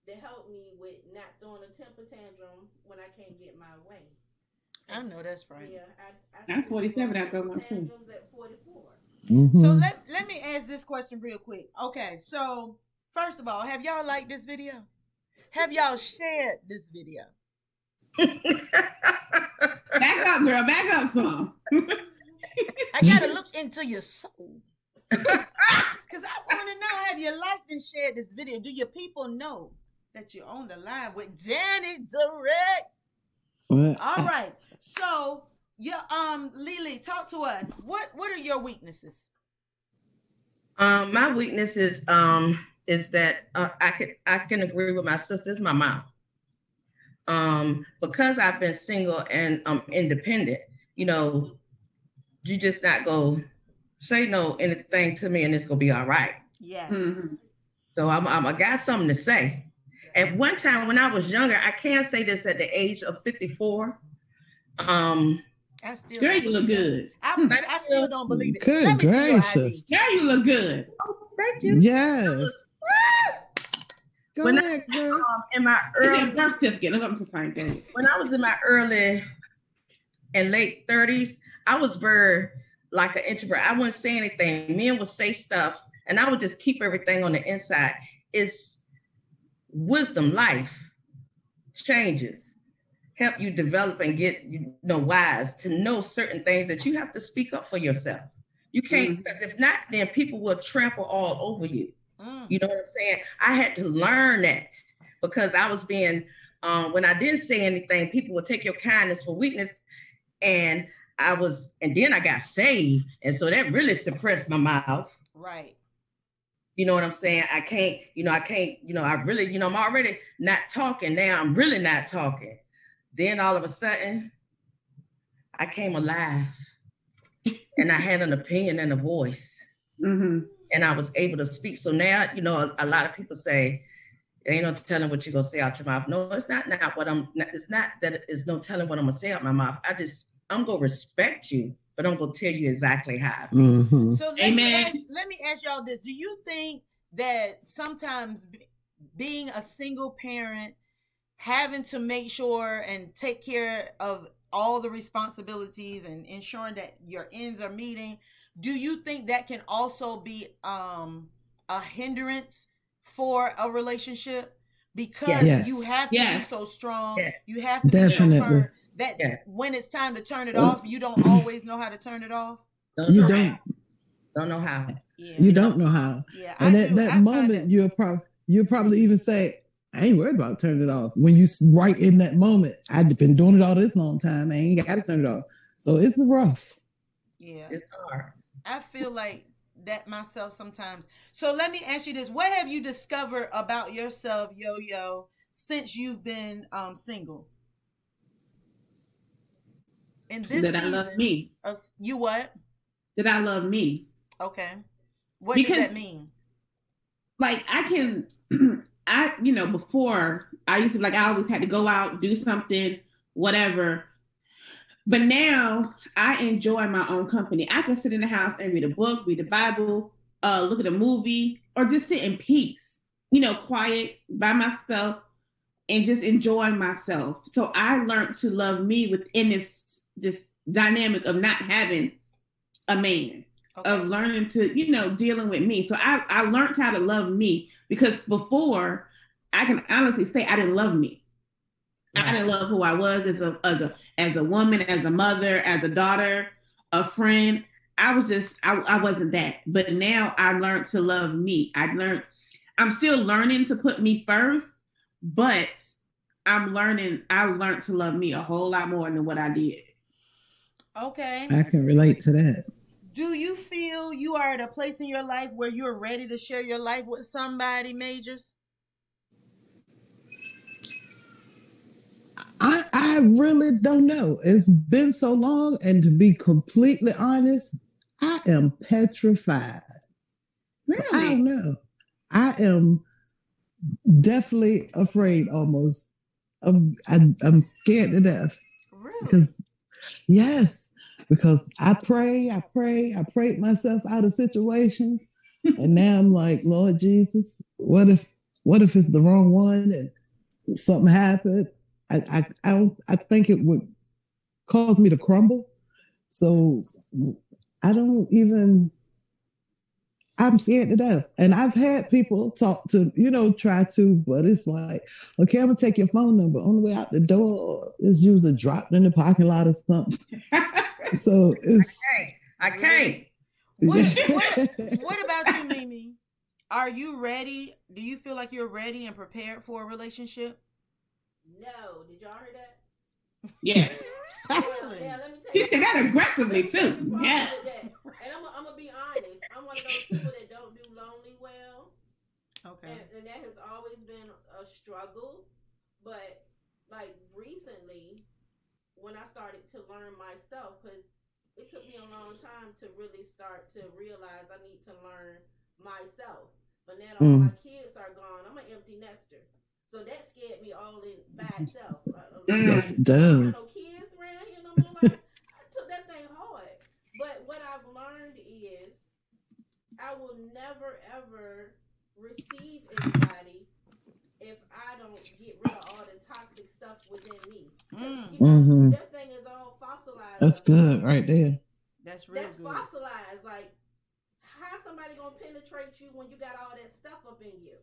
to help me with not throwing a temper tantrum when I can't get my way. I know that's right. Yeah, I'm 47. I throw my tantrums at 44. So let me ask this question real quick. Okay, so first of all, have y'all liked this video? Have y'all shared this video? Back up, girl. Back up some. I gotta look into your soul. Because I want to know, have you liked and shared this video? Do your people know that you're on the line with Dani Direct? All right. So, Lily, talk to us. What are your weaknesses? My weakness is that I can agree with my sisters, my mouth. Because I've been single and I'm independent, you just not go say no anything to me and it's gonna be all right. Yes. So I got something to say. At one time when I was younger, I can't say this at the age of 54. Girl, you look good. I still don't believe it. Good gracious. Girl, you look good. Oh, thank you. Yes. Go When ahead, girl. In my early birth certificate. Look, I'm just trying to when I was in my early and late 30s, I was very like an introvert. I wouldn't say anything. Men would say stuff, and I would just keep everything on the inside. It's wisdom, life changes, help you develop and get wise to know certain things that you have to speak up for yourself. You can't, because if not, then people will trample all over you. You know what I'm saying? I had to learn that because I was being, when I didn't say anything, people would take your kindness for weakness. And then I got saved. And so that really suppressed my mouth. Right. You know what I'm saying? I really, I'm already not talking. Now I'm really not talking. Then all of a sudden, I came alive and I had an opinion and a voice. and I was able to speak. So now, you know, a lot of people say, ain't no telling what you're gonna say out your mouth. No, it's not what it's not that it's no telling what I'm gonna say out my mouth. I'm gonna respect you, but I'm gonna tell you exactly how. Mm-hmm. So let me ask y'all this. Do you think that sometimes being a single parent, having to make sure and take care of all the responsibilities and ensuring that your ends are meeting, do you think that can also be a hindrance for a relationship? Because Yes. you have to be so strong, you have to Definitely. be so firm that when it's time to turn it off, you don't always know how to turn it off. You don't know how. Yeah. You don't know how. Yeah, and at that moment, you'll probably even say, I ain't worried about turning it off. When you right in that moment, I've been doing it all this long time. I ain't got to turn it off. So it's rough. Yeah. It's hard. I feel like that myself sometimes. So let me ask you this. What have you discovered about yourself, Yo-Yo, since you've been single? In this that season, I love me. You what? That I love me. Okay. What does that mean? Like I can, before I used to, like, I always had to go out, do something, whatever. But now I enjoy my own company. I can sit in the house and read a book, read the Bible, look at a movie, or just sit in peace, quiet by myself and just enjoy myself. So I learned to love me within this dynamic of not having a man. Okay. Of learning to, dealing with me. So I learned how to love me, because before, I can honestly say I didn't love me. Right. I didn't love who I was as a woman, as a mother, as a daughter, a friend. I wasn't that. But now I learned to love me. I'm still learning to put me first, but I learned to love me a whole lot more than what I did. Okay. I can relate to that. Do you feel you are at a place in your life where you're ready to share your life with somebody, Majors? I really don't know. It's been so long, and to be completely honest, I am petrified. Really? So I don't know. I am definitely afraid almost. I'm scared to death. Really? Because I prayed myself out of situations, and now I'm like, Lord Jesus, what if it's the wrong one and something happened? I think it would cause me to crumble. So I'm scared to death. And I've had people talk to, try to, but it's like, okay, I'm gonna take your phone number. On the way out the door, it's usually dropped in the parking lot or something. So it's I can't. What about you, Mimi? Are you ready? Do you feel like you're ready and prepared for a relationship? No. Did y'all hear that? Yeah. Yeah, let me tell you. You said that aggressively too. Yeah. And I'm gonna be honest. I'm one of those people that don't do lonely well. Okay. And that has always been a struggle. But like recently, when I started to learn myself, because it took me a long time to really start to realize I need to learn myself. But now all my kids are gone. I'm an empty nester. So that scared me all in by itself. Yes, it does. No kids around here no more. Like, I took that thing hard. But what I've learned is I will never ever receive anybody if I don't get rid of all the toxic stuff within me. That thing is all fossilized. That's good right there. That's real good. Fossilized. Like, how somebody gonna penetrate you when you got all that stuff up in you?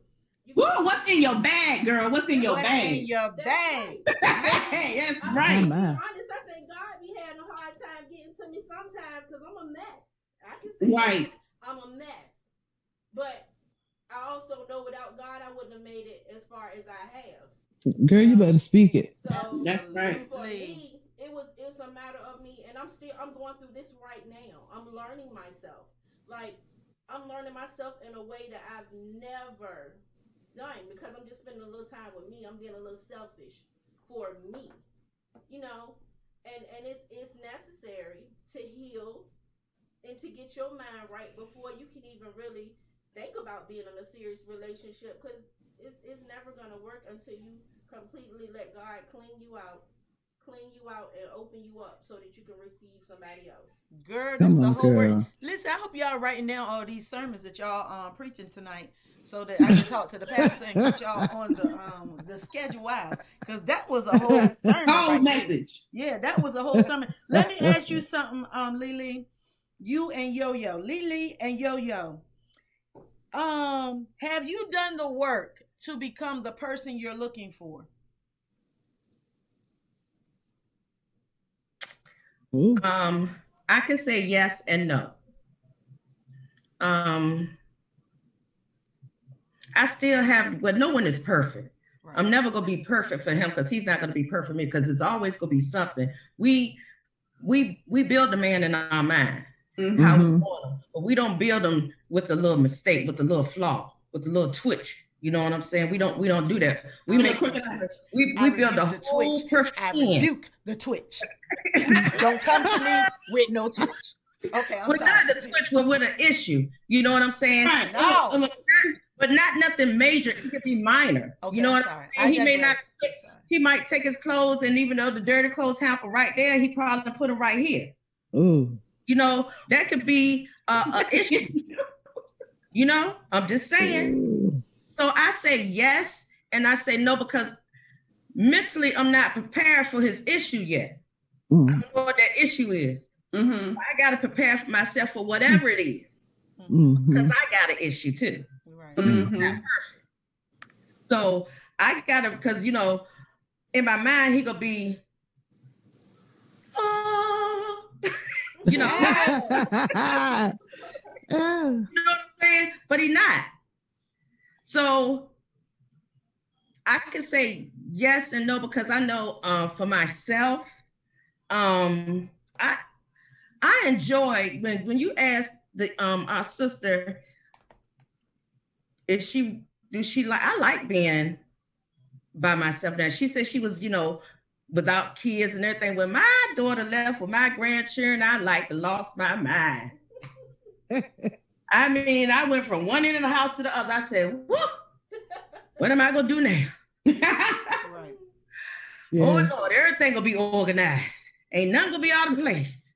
Whoa, what's in your bag, girl? What's in your bag? In your bag. That's right. To be honest, I think God be having a hard time getting to me sometimes because I'm a mess. I can say right. I'm a mess. But I also know without God, I wouldn't have made it as far as I have. Girl, you better speak it. So that's right. For me, it's a matter of me, and I'm going through this right now. I'm learning myself. Like, I'm learning myself in a way that I've never done, because I'm just spending a little time with me. I'm being a little selfish for me, and it's necessary to heal and to get your mind right before you can even really think about being in a serious relationship, because it's never gonna work until you completely let God clean you out and open you up so that you can receive somebody else. Girl, this Come is the on, whole word. girl. Listen, I hope y'all writing down all these sermons that y'all preaching tonight, so that I can talk to the pastor and get y'all on the schedule. Why? Because that was a whole sermon Whole right there. message. Yeah, that was a whole sermon. Let me ask you something, Lily. You and Yo-Yo, Lily and Yo-Yo. Have you done the work to become the person you're looking for? Ooh. I can say yes and no. I still have, but no one is perfect. Right. I'm never gonna be perfect for him because he's not gonna be perfect for me, because it's always gonna be something. We build a man in our mind, how we want him, but we don't build him with a little mistake, with a little flaw, with a little twitch. You know what I'm saying? We don't do that. We make we build a whole perfect. I rebuke the twitch. Don't come to me with no twitch. Okay, I'm sorry. Not the twitch, but with an issue. You know what I'm saying? Right. No. But not nothing major. It could be minor. Okay, you know what I'm saying? He may not. He might take his clothes, and even though the dirty clothes hamper right there, he probably put them right here. Ooh. You know, that could be an issue. You know, I'm just saying. Ooh. So I say yes, and I say no, because mentally I'm not prepared for his issue yet. I don't know what that issue is. I got to prepare for myself for whatever it is, because I got an issue too. Right. I'm not perfect. So I got to, because, you know, in my mind, he going to be, oh, you know. You know what I'm saying? But he not. So I can say yes and no, because I know for myself, I enjoy when you ask the our sister, do she like, I like being by myself now. She said she was, you know, without kids and everything. When my daughter left with my grandchildren, I like lost my mind. I mean, I went from one end of the house to the other. I said, whoop, what am I gonna do now? Right. Yeah. Oh Lord, everything will be organized. Ain't nothing gonna be out of place.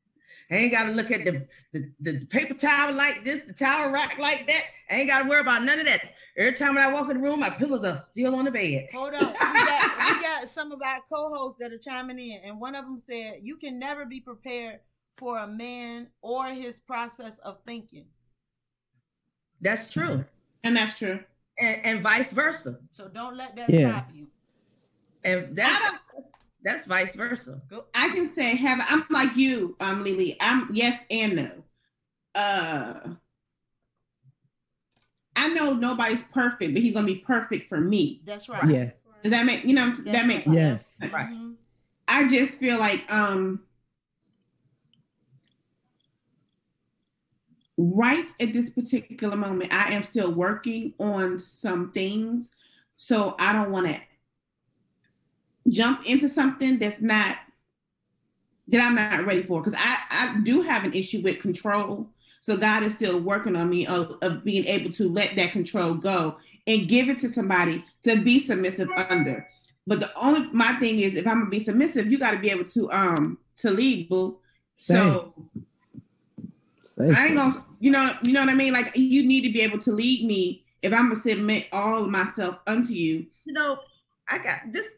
I ain't gotta look at the paper towel like this, the towel rack like that. I ain't gotta worry about none of that. Every time I walk in the room, my pillows are still on the bed. Hold on. We got some of our co-hosts that are chiming in, and one of them said, you can never be prepared for a man or his process of thinking. That's true. And that's true. And vice versa. So don't let that stop you. And that's vice versa. I can say, I'm like you, Lily. I'm yes and no. I know nobody's perfect, but he's gonna be perfect for me. That's right. Yeah. Does that make that makes sense? Yes. Right. I just feel like right at this particular moment, I am still working on some things, so I don't want to jump into something that I'm not ready for, because I do have an issue with control. So God is still working on me of being able to let that control go and give it to somebody to be submissive under. But my thing is, if I'm gonna be submissive, you got to be able to lead, boo. So I ain't gonna, you know what I mean? Like, you need to be able to lead me if I'm gonna submit all of myself unto you. You know, I got this.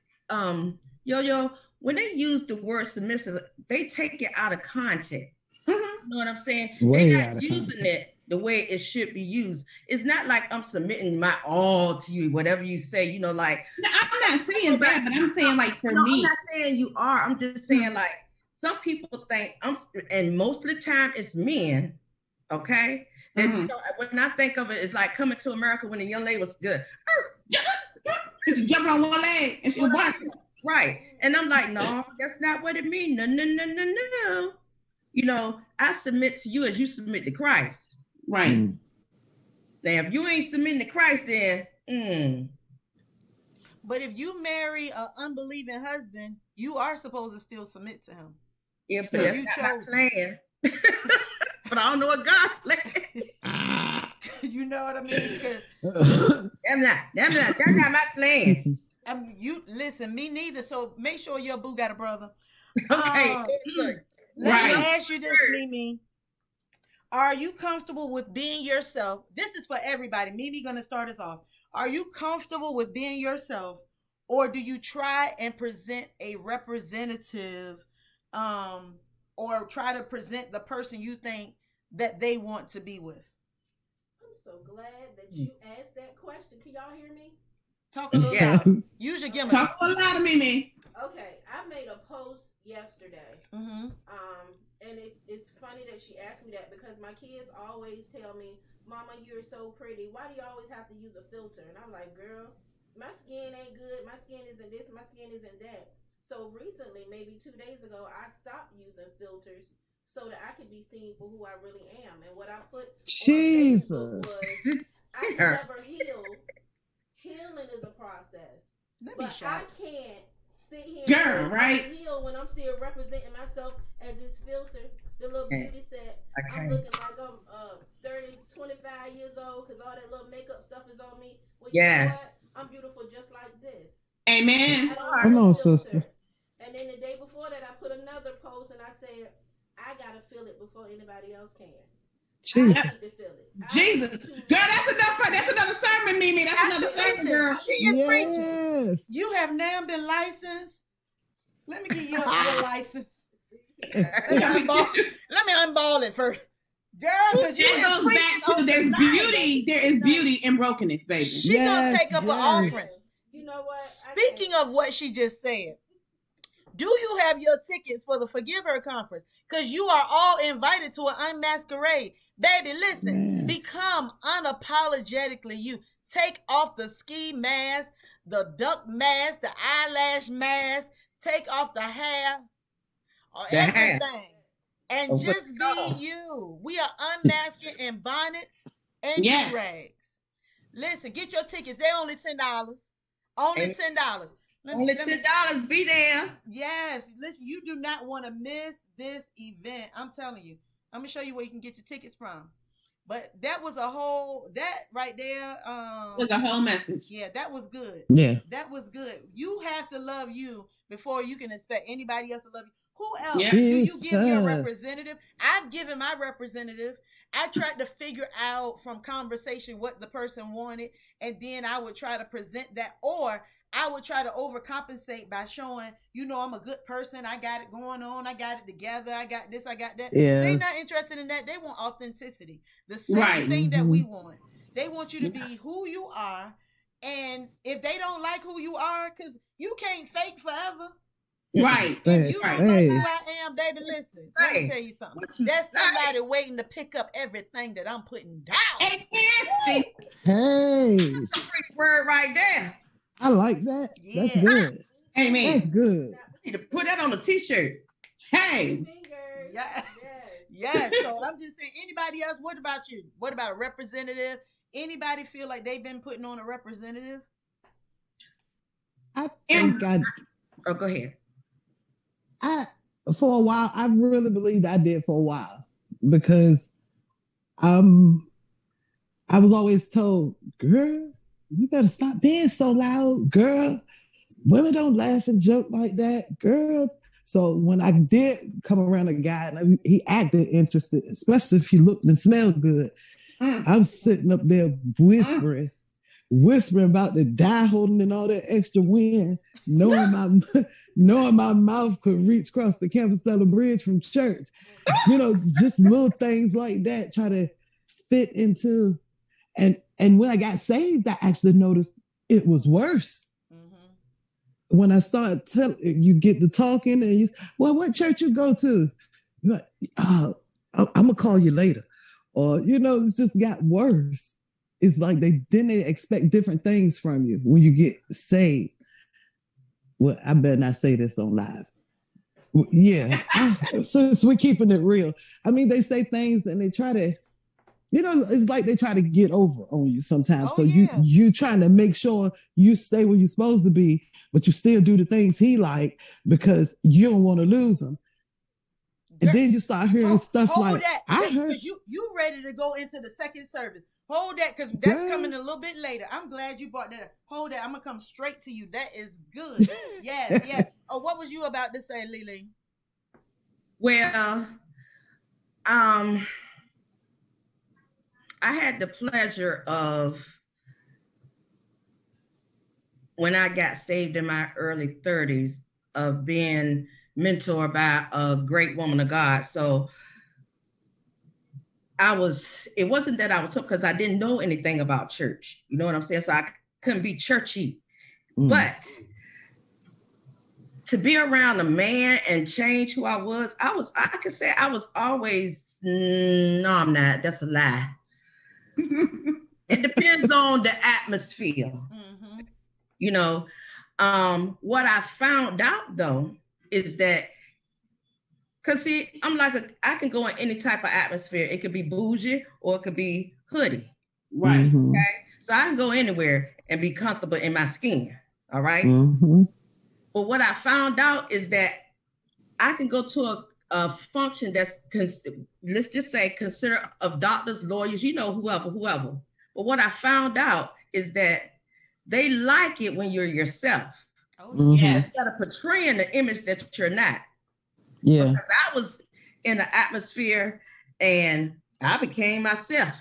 Yo, when they use the word submissive, they take it out of context. You know what I'm saying? They're not using it the way it should be used. It's not like I'm submitting my all to you, whatever you say, you know, like. No, I'm not saying that, but I'm saying, like, for me. I'm not saying you are. I'm just saying, like, some people think and most of the time it's men, okay? That, you know, when I think of it, it's like Coming to America when the young lady was good. She's jumping on one leg and she was barking. Right. And I'm like, no, that's not what it means. No. You know, I submit to you as you submit to Christ. Right. Now, if you ain't submitting to Christ, then. But if you marry an unbelieving husband, you are supposed to still submit to him. Yeah, but that's not my plan. but I don't know what God. You know what I mean? That's not my plan. You listen, me neither. So make sure your boo got a brother. Okay. Let me ask you this, Mimi. Are you comfortable with being yourself? This is for everybody. Mimi gonna start us off. Are you comfortable with being yourself, or do you try and present a representative, or try to present the person you think that they want to be with? I'm so glad that you asked that question. Can y'all hear me? Talk a little louder. Use your gimmick. Talk a little louder, Mimi. Okay, I made a post yesterday. And it's funny that she asked me that because my kids always tell me, "Mama, you're so pretty. Why do you always have to use a filter?" And I'm like, "Girl, my skin ain't good. My skin isn't this. My skin isn't that." So recently, maybe 2 days ago, I stopped using filters so that I could be seen for who I really am. And what I put on Facebook was, "I never heal. Healing is a process, but I can't sit here and heal when I'm still representing myself as this filter, the little beauty set. I'm looking like I'm 30, 25 years old because all that little makeup stuff is on me. Well, you know what? I'm beautiful just like this." Amen. Come on, sister. And then the day before that, I put another post and I said, "I gotta feel it before anybody else can." Jesus. I need to feel it. Jesus. Girl, that's another sermon, Mimi. That's another sermon, girl. She is preaching. You have now been licensed. Let me get your license. Let me unball it first. Girl, because you goes back to there is beauty in brokenness, baby. She gonna take up an offering. You know what? Speaking of what she just said, do you have your tickets for the Forgive Her conference? Because you are all invited to an unmasquerade. Baby, listen, become unapologetically you. Take off the ski mask, the duck mask, the eyelash mask, take off the hair, or everything. And just be you. We are unmasking in bonnets and do-rags. Listen, get your tickets. They're only $10. Only $10. Only $10. Be there. Yes. Listen, you do not want to miss this event. I'm telling you. I'm going to show you where you can get your tickets from. But that was that right there. Was a whole message. Yeah, that was good. Yeah. That was good. You have to love you before you can expect anybody else to love you. Who else Yeah. do you give your representative? I've given my representative. I tried to figure out from conversation what the person wanted, and then I would try to present that, or I would try to overcompensate by showing, I'm a good person. I got it going on. I got it together. I got this. I got that. Yes. They're not interested in that. They want authenticity. The same thing that we want. They want you to be who you are. And if they don't like who you are, because you can't fake forever. Right. If you don't like who I am, baby, listen. Let me tell you something. There's somebody waiting to pick up everything that I'm putting down. Hey. Word right there. I like that. Yeah. That's good. Amen. That's good. You need to put that on a t-shirt. Hey. Yes. So I'm just saying, anybody else? What about you? What about a representative? Anybody feel like they've been putting on a representative? I think Oh, go ahead. For a while, I really believed I did for a while because I was always told, girl, you better stop being so loud, girl. Women don't laugh and joke like that, girl. So when I did come around a guy and he acted interested, especially if he looked and smelled good, I'm sitting up there whispering about the die holding and all that extra wind, knowing my mouth could reach across the Campbell Bridge from church. Just little things like that, try to fit into. And when I got saved, I actually noticed it was worse. Mm-hmm. When I started you get to talking and what church you go to? You're like, I'm going to call you later. Or, it's just got worse. It's like they expect different things from you when you get saved. Well, I better not say this on live. Yeah, since we're keeping it real. I mean, they say things and they try to, it's like they try to get over on you sometimes. You trying to make sure you stay where you're supposed to be, but you still do the things he like because you don't want to lose him. And then you start hearing stuff hold like, that, I heard. because you ready to go into the second service. Hold that, because that's coming a little bit later. I'm glad you brought that up. Hold that. I'm gonna come straight to you. That is good. Yes, yes. Oh, what was you about to say, Lily? Well, I had the pleasure of, when I got saved in my early 30s, of being mentored by a great woman of God. So it wasn't that I was tough, because I didn't know anything about church. You know what I'm saying? So I couldn't be churchy. But to be around a man and change who I was, I could say I was always, no, I'm not. That's a lie. It depends on the atmosphere. You know, what I found out though is that, because see, I can go in any type of atmosphere. It could be bougie or it could be hoodie. Right. Okay. So I can go anywhere and be comfortable in my skin. All right. But what I found out is that I can go to a function that's, let's just say, consider of doctors, lawyers, whoever. But what I found out is that they like it when you're yourself. Yes. Instead of portraying the image that you're not. Yeah. Because I was in an atmosphere and I became myself.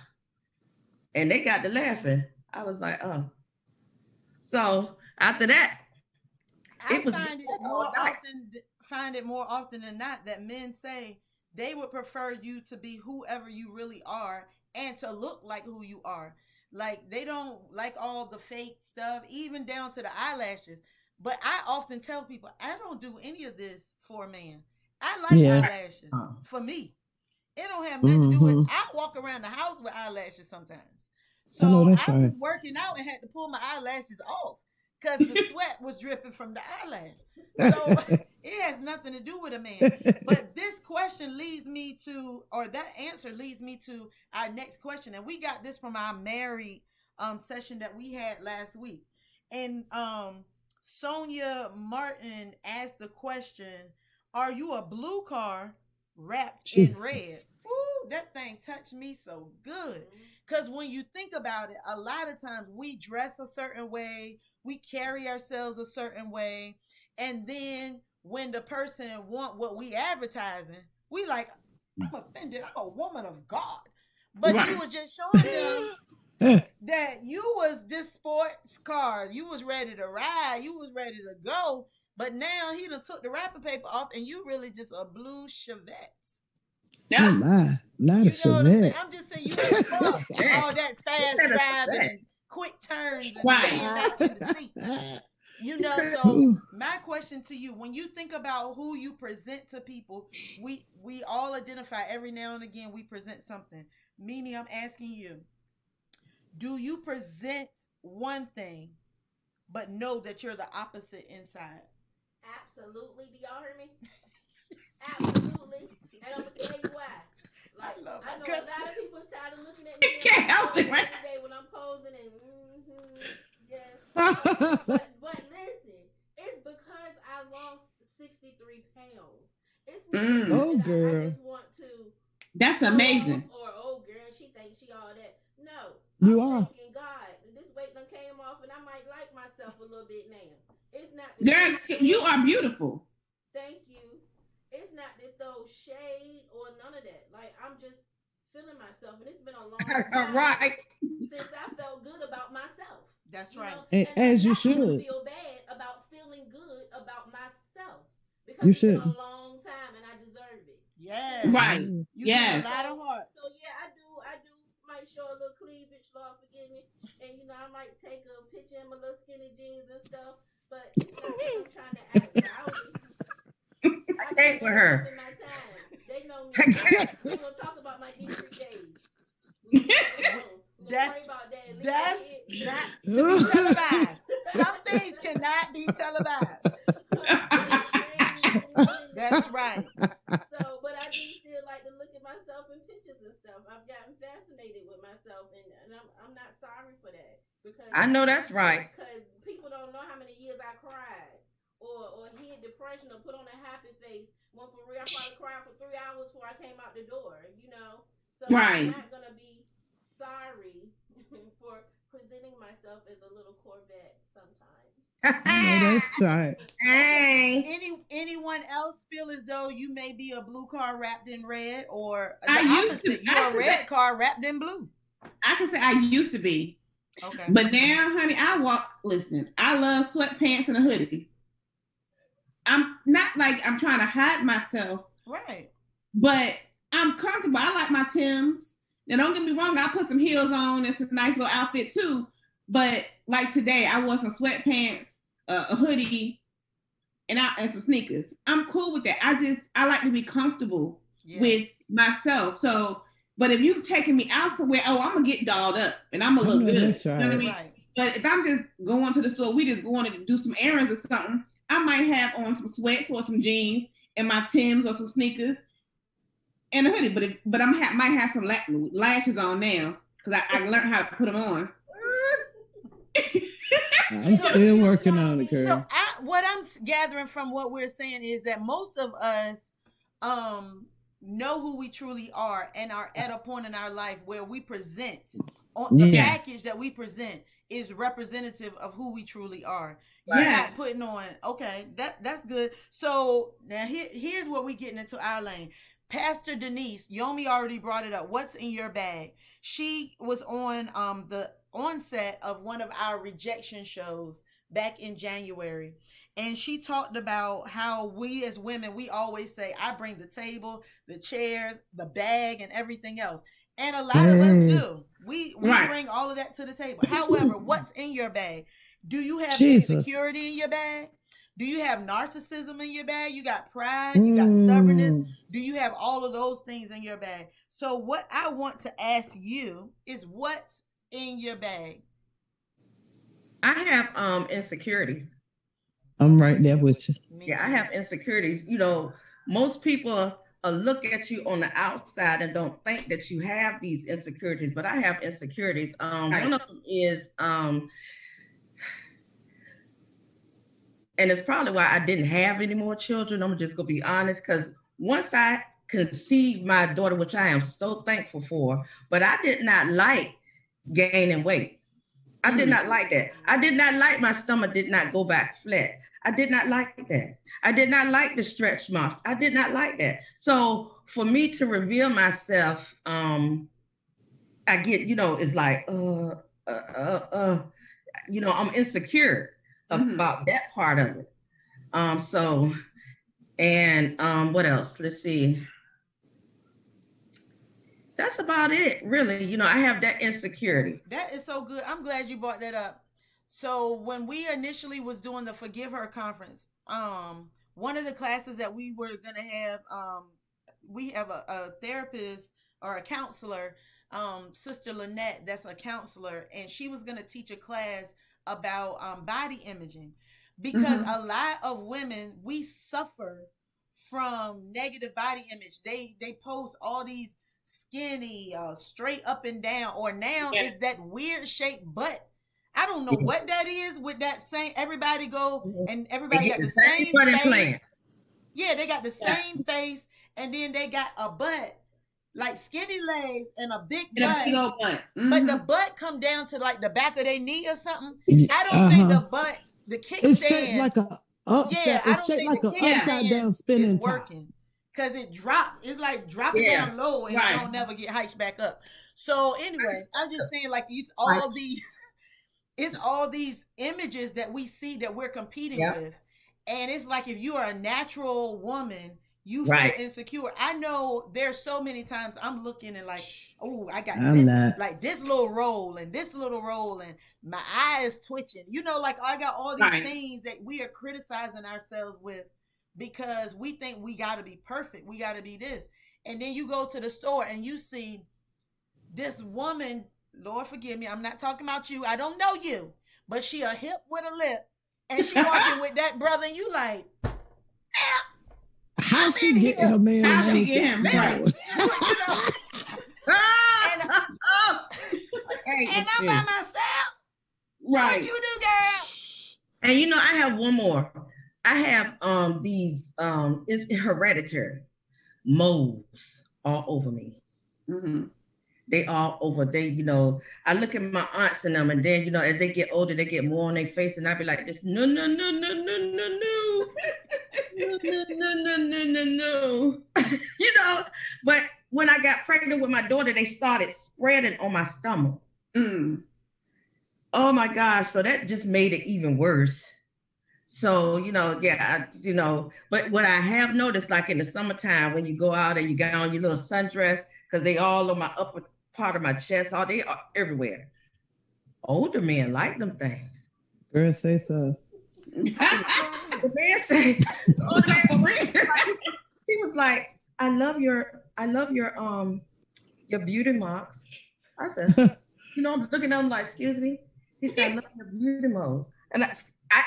And they got to laughing. I was like, oh. So after that, I find it more often than not that men say they would prefer you to be whoever you really are and to look like who you are. Like, they don't like all the fake stuff, even down to the eyelashes. But I often tell people, I don't do any of this for a man. I like eyelashes for me. It don't have nothing to do with, I walk around the house with eyelashes sometimes. So I was working out and had to pull my eyelashes off because the sweat was dripping from the eyelash. So it has nothing to do with a man. But this question leads me to, or that answer leads me to our next question. And we got this from our married session that we had last week. And Sonia Martin asked the question, are you a blue car wrapped in red? Ooh, that thing touched me so good. Because when you think about it, a lot of times we dress a certain way, we carry ourselves a certain way, and then when the person want what we advertising, we like, I'm offended. I'm a woman of God. But you was just showing them that you was this sports car. You was ready to ride. You was ready to go. But now he done took the wrapping paper off and you really just a blue Chevette. Oh my, not a Chevette. I'm just saying, you ain't for all that fast driving and quick turns and laying back in the seat. So my question to you, when you think about who you present to people, we all identify every now and again we present something. Mimi, I'm asking you, do you present one thing but know that you're the opposite inside? Absolutely. Do y'all hear me? Absolutely. And I'm gonna tell you why. Like, I know a lot of people is tired of looking at me every day when I'm posing and yes. but listen, it's because I lost 63 pounds. It's not I just want to. That's amazing. Or girl, she thinks she all that. No, you I'm are. thanking God. This weight done came off, and I might like myself a little bit now. It's not. Girl, you are beautiful. Thank you. It's not to throw shade or none of that. Like, I'm just feeling myself, and it's been a long time since I felt good about myself. That's right. And as you should. Feel bad about feeling good about myself because you it's should. been a long time, and I deserve it. Yeah. Right. You got a lot of heart. So yeah, I do might show a little cleavage, Lord forgive me. And I might take a picture in my little skinny jeans and stuff. But it's not like I'm trying to act rowdy. I date with her. In my time. They know me. We're gonna talk about my D3 days. That's not to be televised. Some things cannot be televised. That's right. So, but I do still like to look at myself in pictures and stuff. I've gotten fascinated with myself, and I'm not sorry for that because I know that's right. Because people don't know how many years I cried or hid depression or put on a happy face. When for real, I probably cried for 3 hours before I came out the door. So I'm Right. not gonna be sorry for presenting myself as a little Corvette sometimes. I know that's right. Hey. Anyone else feel as though you may be a blue car wrapped in red, or the I used to. opposite? You're a red car wrapped in blue. I can say I used to be. Okay. But now, honey, listen, I love sweatpants and a hoodie. I'm not like I'm trying to hide myself. Right. But I'm comfortable. I like my Timbs. Now, don't get me wrong, I put some heels on and some nice little outfit too. But like today, I wore some sweatpants, a hoodie, and some sneakers. I'm cool with that. I like to be comfortable with myself. So, but if you taking me out somewhere, I'm gonna get dolled up and I'm gonna look good. That's right. You know what I mean? Right. But if I'm just going to the store, we just going to do some errands or something, I might have on some sweats or some jeans and my Timbs or some sneakers and a hoodie. But might have some lashes on now because I learned how to put them on. I'm still working on it, girl. So what I'm gathering from what we're saying is that most of us know who we truly are and are at a point in our life where we present on the package that we present is representative of who we truly are. You're not putting on, okay, that's good. So now here's what we're getting into our lane. Pastor Denise, Yomi already brought it up. What's in your bag? She was on the onset of one of our rejection shows back in January. And she talked about how we as women, we always say, I bring the table, the chairs, the bag, and everything else. And a lot of us do. We bring all of that to the table. However, what's in your bag? Do you have insecurity in your bag? Do you have narcissism in your bag? You got pride, you got stubbornness. Do you have all of those things in your bag? So what I want to ask you is what's in your bag? I have insecurities. I'm right there with you. Yeah, I have insecurities. Most people look at you on the outside and don't think that you have these insecurities, but I have insecurities. One of them is, and it's probably why I didn't have any more children. I'm just gonna be honest, because once I conceived my daughter, which I am so thankful for, but I did not like gaining weight. I did not like that. I did not like my stomach did not go back flat. I did not like that. I did not like the stretch marks. I did not like that. So for me to reveal myself, I get, it's like, I'm insecure about that part of it. What else? Let's see. That's about it, really. I have that insecurity. That is so good. I'm glad you brought that up. So when we initially was doing the Forgive Her conference, one of the classes that we were gonna have, we have a therapist or a counselor, Sister Lynette, that's a counselor, and she was gonna teach a class about body imaging, because a lot of women, we suffer from negative body image. They post all these skinny, straight up and down, or now is that weird shaped butt. I don't know what that is with that same, everybody go and everybody got the same face. Yeah, they got the same face, and then they got a butt, like skinny legs and a big butt. But the butt come down to like the back of their knee or something. I don't think the butt, the kickstand. It's shaped like a upside. It's shaped like an upside down spinning working. Because it dropped. It's like dropping down low and it don't never get hiked back up. So anyway, I'm just saying, like, it's all these images that we see that we're competing with. And it's like, if you are a natural woman, you feel insecure. I know there's so many times I'm looking and like, oh, I got this little roll and this little roll and my eye is twitching. Like I got all these things that we are criticizing ourselves with, because we think we got to be perfect. We got to be this. And then you go to the store and you see this woman, Lord forgive me, I'm not talking about you. I don't know you, but she a hip with a lip and she walking with that brother and you like, how she get her man? How she get him? And I'm by myself. Right. What you do, girl? And I have one more. I have these it's hereditary moles all over me. Mm-hmm. They all over. I look at my aunts and them, and then as they get older, they get more on their face, and I be like, this no no no no no no no. No, no, no, no, no, no, no. But when I got pregnant with my daughter, they started spreading on my stomach. Mm. Oh my gosh. So that just made it even worse. So, but what I have noticed, like in the summertime, when you go out and you got on your little sundress, because they all on my upper part of my chest, they are everywhere. Older men like them things. Girl, say so. The man said, he was like, I love your beauty marks. I said, I'm looking at him like, excuse me. He said, I love your beauty marks. And I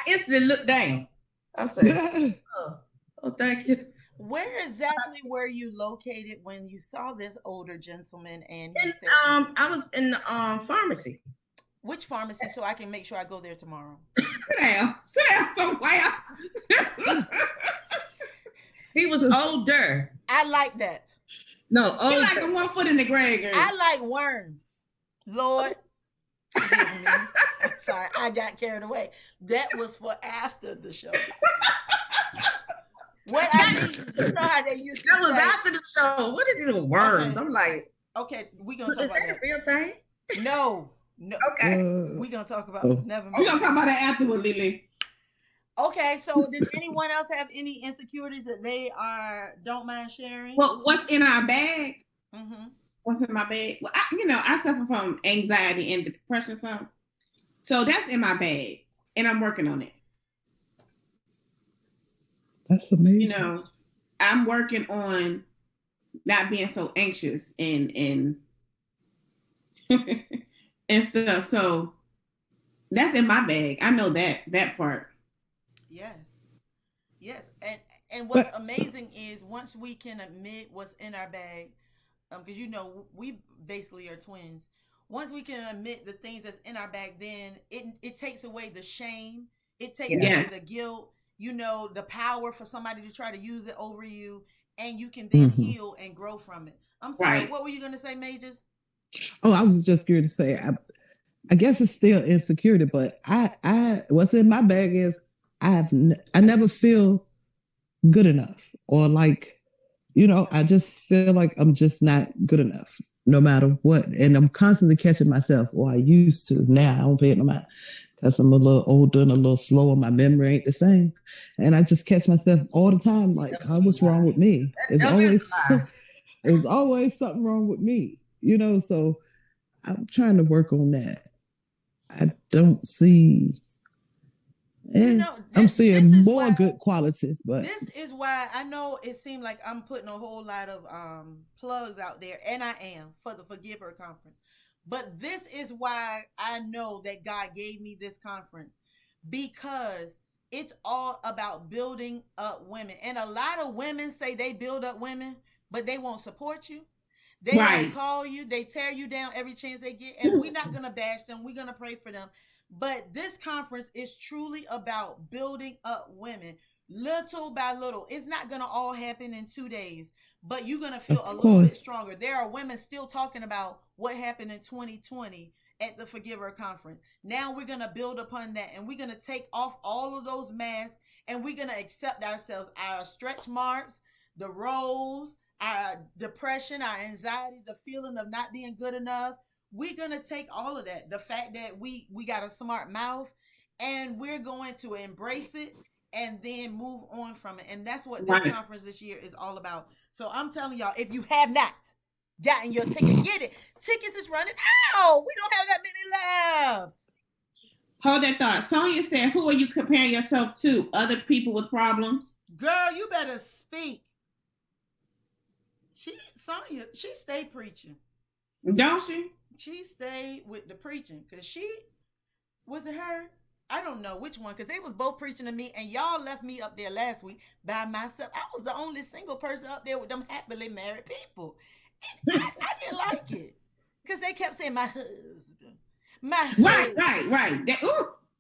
instantly looked down. I said, oh, thank you. Where exactly were you located when you saw this older gentleman and he said I was in the pharmacy. Which pharmacy, so I can make sure I go there tomorrow? Sit down somewhere. He was older. I like that. No, older. He like a 1 foot in the grave, girl. I like worms. Lord, forgive me. I'm sorry, I got carried away. That was for after the show. What I mean, you know how they used to that was after the show. What are these worms? Okay. I'm like, okay, we gonna talk about that. Real thing? No. Okay. We're gonna talk about never mind. We're gonna talk about that afterward, Lily. Okay, so does anyone else have any insecurities that they don't mind sharing? Well, what's in our bag? Mm-hmm. What's in my bag? Well, I suffer from anxiety and depression, so that's in my bag, and I'm working on it. That's amazing. I'm working on not being so anxious and and stuff. So that's in my bag. I know that part. Yes. And what's amazing is once we can admit what's in our bag, because we basically are twins. Once we can admit the things that's in our bag, then it takes away the shame. It takes away the guilt. The power for somebody to try to use it over you, and you can then heal and grow from it. I'm sorry. Right. What were you going to say, Majors? Oh, I was just going to say, I guess it's still insecurity, but what's in my bag is I never feel good enough, or like, I just feel like I'm just not good enough, no matter what. And I'm constantly catching myself, or I used to. Now I don't pay it no matter, because I'm a little older and a little slower. My memory ain't the same. And I just catch myself all the time, like, what's wrong with me? There's always something wrong with me, so I'm trying to work on that. I don't see... I'm seeing more good qualities, but this is why I know it seemed like I'm putting a whole lot of plugs out there, and I am, for the Forgive Her conference. But this is why I know that God gave me this conference, because it's all about building up women. And a lot of women say they build up women, but they won't support you. They won't call you. They tear you down every chance they get. And we're not going to bash them. We're going to pray for them. But this conference is truly about building up women little by little. It's not going to all happen in 2 days, but you're going to feel a little bit stronger. There are women still talking about what happened in 2020 at the Forgive Her conference. Now we're going to build upon that, and we're going to take off all of those masks, and we're going to accept ourselves, our stretch marks, the roles, our depression, our anxiety, the feeling of not being good enough. We're going to take all of that. The fact that we got a smart mouth, and we're going to embrace it and then move on from it. And that's what this conference this year is all about. So I'm telling y'all, if you have not gotten your ticket, get it. Tickets is running out. We don't have that many left. Hold that thought. Sonia said, who are you comparing yourself to? Other people with problems? Girl, you better speak. Sonia, she stayed preaching. Don't she? She stayed with the preaching, because was it her? I don't know which one, because they was both preaching to me, and y'all left me up there last week by myself. I was the only single person up there with them happily married people. And I didn't like it, because they kept saying my husband. My husband. Right.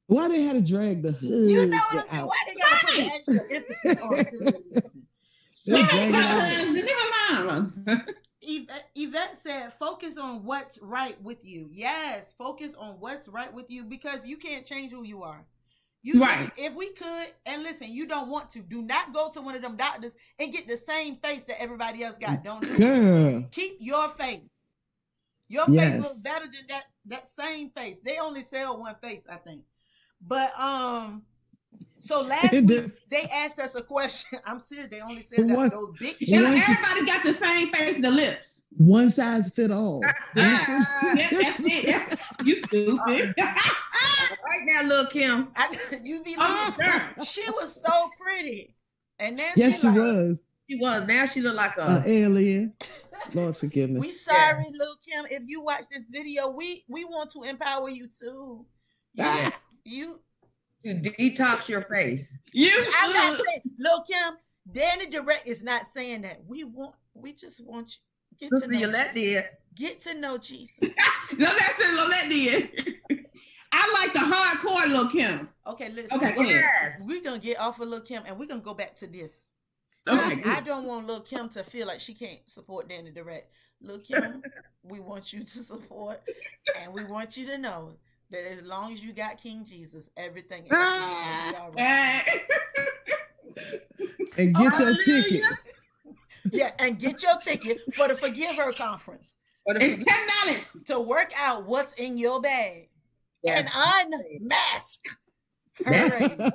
Why they had to drag the You know what husband I'm saying? out? Why they gotta put the extra emphasis on husband? They So drag it out. Yvette said, focus on what's right with you. Yes, focus on what's right with you because you can't change who you are. You Right. if we could, and listen, you don't want to. Do not go to one of them doctors and get the same face that everybody else got. Don't do it. Girl. Keep your face. Your face Yes. looks better than that same face. They only sell one face, I think. But so last week they asked us a question. I'm serious. They only said that for those big You know, cheeks. everybody got the same face, the lips. One size fit all. That's it. You stupid. Right now, little Kim. You be looking. She was so pretty, and then yes, she was. She was. Now she look like a alien. Lord forgive me. We sorry, Lil Kim. If you watch this video, we want to empower you too. You to detox your face. I'm not saying, Lil Kim. Dani Direct is not saying that. We just want you get to know. Yolette did. Get to know Jesus. No, that's it. Lolette did. I like the hardcore Lil Kim. Okay, listen. Okay, go ahead. We're gonna get off of Lil Kim and we're gonna go back to this. Okay, I don't want Lil Kim to feel like she can't support Dani Direct. Lil Kim, we want you to support, and we want you to know that as long as you got King Jesus, everything else will be all right. And get your tickets. Yeah, and get your ticket for the Forgive Her conference. It's $10 to work out what's in your bag and unmask her.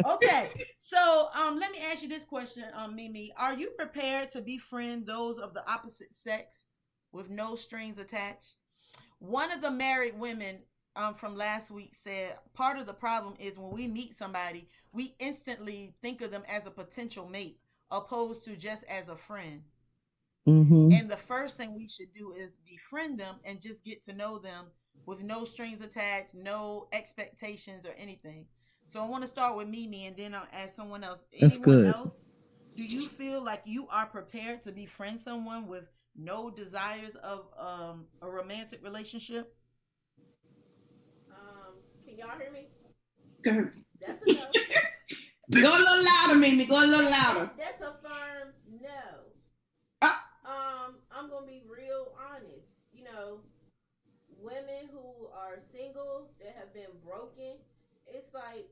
Okay, so let me ask you this question, Mimi. Are you prepared to befriend those of the opposite sex with no strings attached? One of the married women from last week said part of the problem is when we meet somebody, we instantly think of them as a potential mate opposed to just as a friend. Mm-hmm. And the first thing we should do is befriend them and just get to know them with no strings attached, no expectations or anything. So I want to start with Mimi and then I'll ask someone else. That's good. Else? Do you feel like you are prepared to befriend someone with no desires of a romantic relationship? Can y'all hear me? Go ahead. That's enough. Go a little louder, Mimi. Go a little louder. That's a firm no. I'm gonna be real honest. You know, women who are single that have been broken, it's like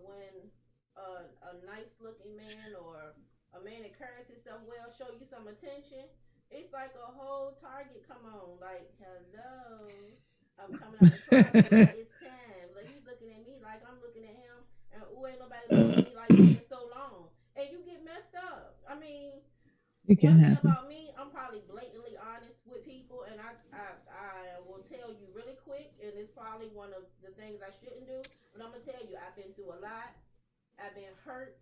when a nice looking man or a man that carries himself well show you some attention. It's like a whole target come on, like hello, I'm coming out the closet. It's time. Like he's looking at me like I'm looking at him, and ain't nobody looking at me like this in so long, and you get messed up. I mean. It can happen. About me, I'm probably blatantly honest with people, and I will tell you really quick, and it's probably one of the things I shouldn't do, but I'm gonna tell you, I've been through a lot, I've been hurt,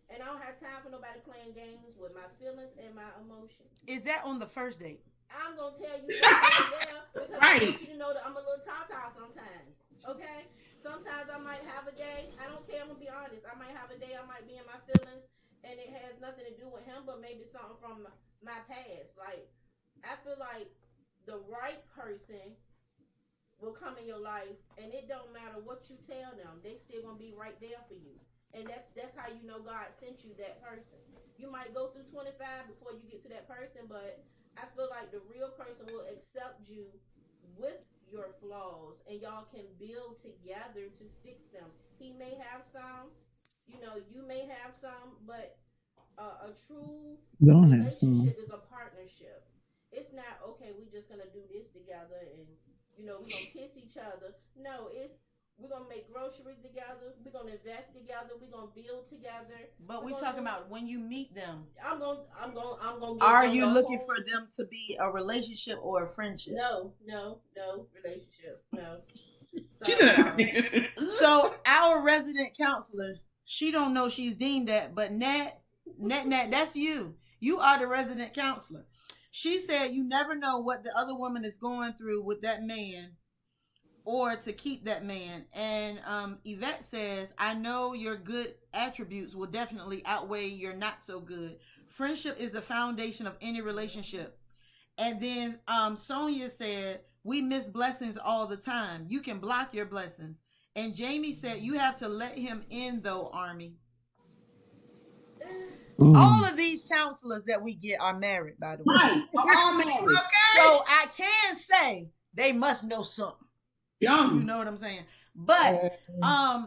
and I don't have time for nobody playing games with my feelings and my emotions. Is that on the first date? I'm gonna tell you right there because I want you to know that I'm a little ta-ta sometimes. Okay, sometimes I might have a day. I don't care. I'm gonna be honest. I might have a day. I might be in my feelings. And it has nothing to do with him, but maybe something from my past. Like, I feel like the right person will come in your life, and it don't matter what you tell them, they still gonna be right there for you. And that's how you know God sent you that person. You might go through 25 before you get to that person, but I feel like the real person will accept you with your flaws, and y'all can build together to fix them. He may have some. You know, you may have some, but a true relationship is a partnership. It's not, okay, we're just going to do this together and, you know, we're going to kiss each other. No, it's, we're going to make groceries together. We're going to invest together. We're going to build together. But we're talking about when you meet them. I'm going to Are you looking for them to be a relationship or a friendship? No, relationship. No. So our resident counselor, she don't know she's deemed that, but Nat, that's you. You are the resident counselor. She said you never know what the other woman is going through with that man or to keep that man. And Yvette says, I know your good attributes will definitely outweigh your not so good. Friendship is the foundation of any relationship. And then Sonia said, we miss blessings all the time. You can block your blessings. And Jamie said, you have to let him in, though, Army. All of these counselors that we get are married, by the way. Right. All married. Okay. So I can say they must know something. Young. You know what I'm saying? But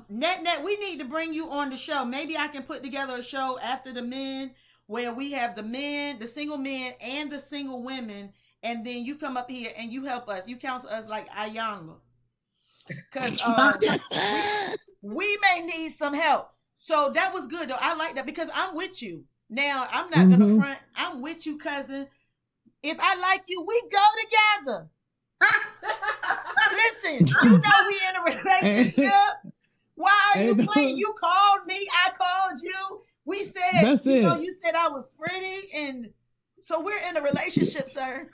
net, we need to bring you on the show. Maybe I can put together a show after the men where we have the men, the single men, and the single women, and then you come up here and you help us. You counsel us like Ayana. Because we may need some help. So that was good, though. I like that because I'm with you. Now, I'm not going to front. I'm with you, cousin. If I like you, we go together. Listen, you know we in a relationship. Why are you playing? You called me. I called you. We said, you said I was pretty. And so we're in a relationship, sir.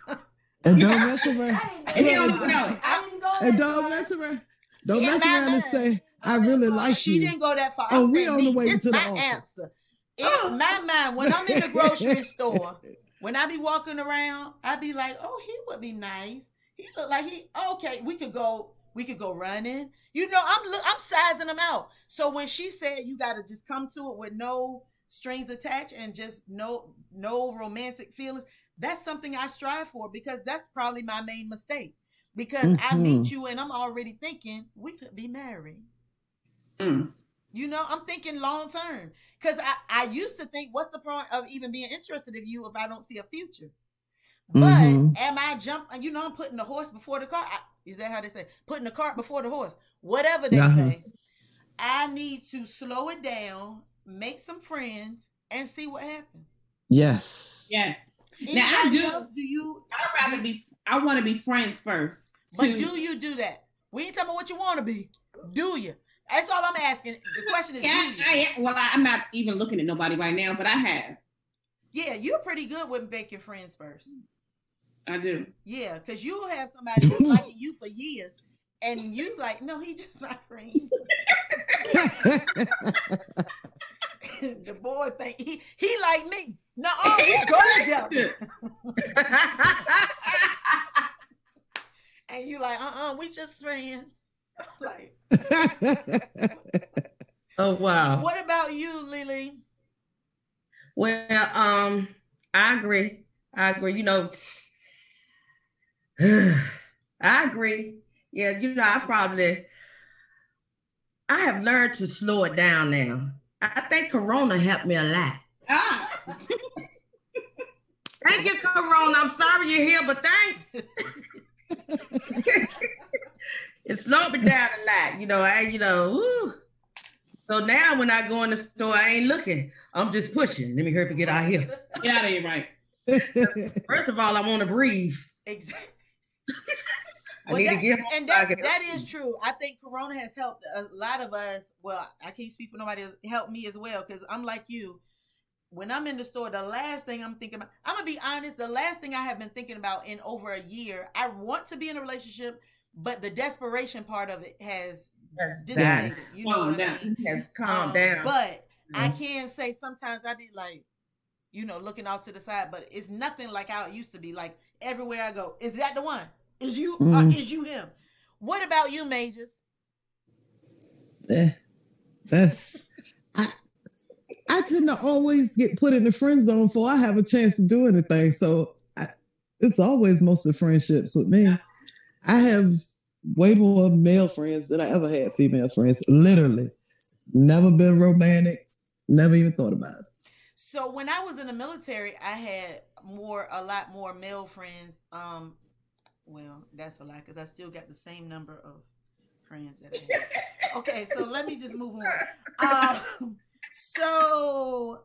And don't mess around. And don't mess around. Don't mess around and say, I really like you. She didn't go that far. Oh, we on the way to the my answer. In my mind, when I'm in the grocery store, when I be walking around, I be like, oh, he would be nice. He look like we could go running. You know, I'm sizing them out. So when she said you got to just come to it with no strings attached and just no romantic feelings, that's something I strive for because that's probably my main mistake. Because I meet you and I'm already thinking we could be married. You know, I'm thinking long term. Because I used to think, what's the point of even being interested in you if I don't see a future? But am I jumping? You know, I'm putting the horse before the car. Is that how they say? Putting the cart before the horse. Whatever they say. I need to slow it down, make some friends, and see what happens. Yes. Yes. Now I want to be friends first. But do you do that? We ain't talking about what you want to be. Do you? That's all I'm asking. The question is, I'm not even looking at nobody right now, but I have. Yeah, you're pretty good with making friends first. I do. Yeah, because you'll have somebody who's liking you for years, and you like, no, he just my friend. The boy think he like me. No, we go together. And you like, we just friends. Like, oh wow. What about you, Lily? Well, I agree. You know, I agree. Yeah, you know, I have learned to slow it down now. I think Corona helped me a lot. Thank you, Corona. I'm sorry you're here, but thanks. It slowed me down a lot, you know. Woo. So now when I go in the store, I ain't looking. I'm just pushing. Let me hurry up and get out here. Get out of here, right? First of all, I want to breathe. Exactly. That is true. I think Corona has helped a lot of us. Well, I can't speak for nobody else. Helped me as well because I'm like you. When I'm in the store, the last thing I'm thinking about, I'm going to be honest, the last thing I have been thinking about in over a year, I want to be in a relationship, but the desperation part of it has dissipated. You know what I mean? Has calmed down. But I can say sometimes I be like, you know, looking off to the side, but it's nothing like how it used to be. Like everywhere I go, is that the one? Is you is you him? What about you, Majors? I tend to always get put in the friend zone before I have a chance to do anything. So it's always mostly friendships with me. I have way more male friends than I ever had female friends. Literally. Never been romantic. Never even thought about it. So when I was in the military, I had a lot more male friends. Well, that's a lie because I still got the same number of friends that I had. Okay, so let me just move on. So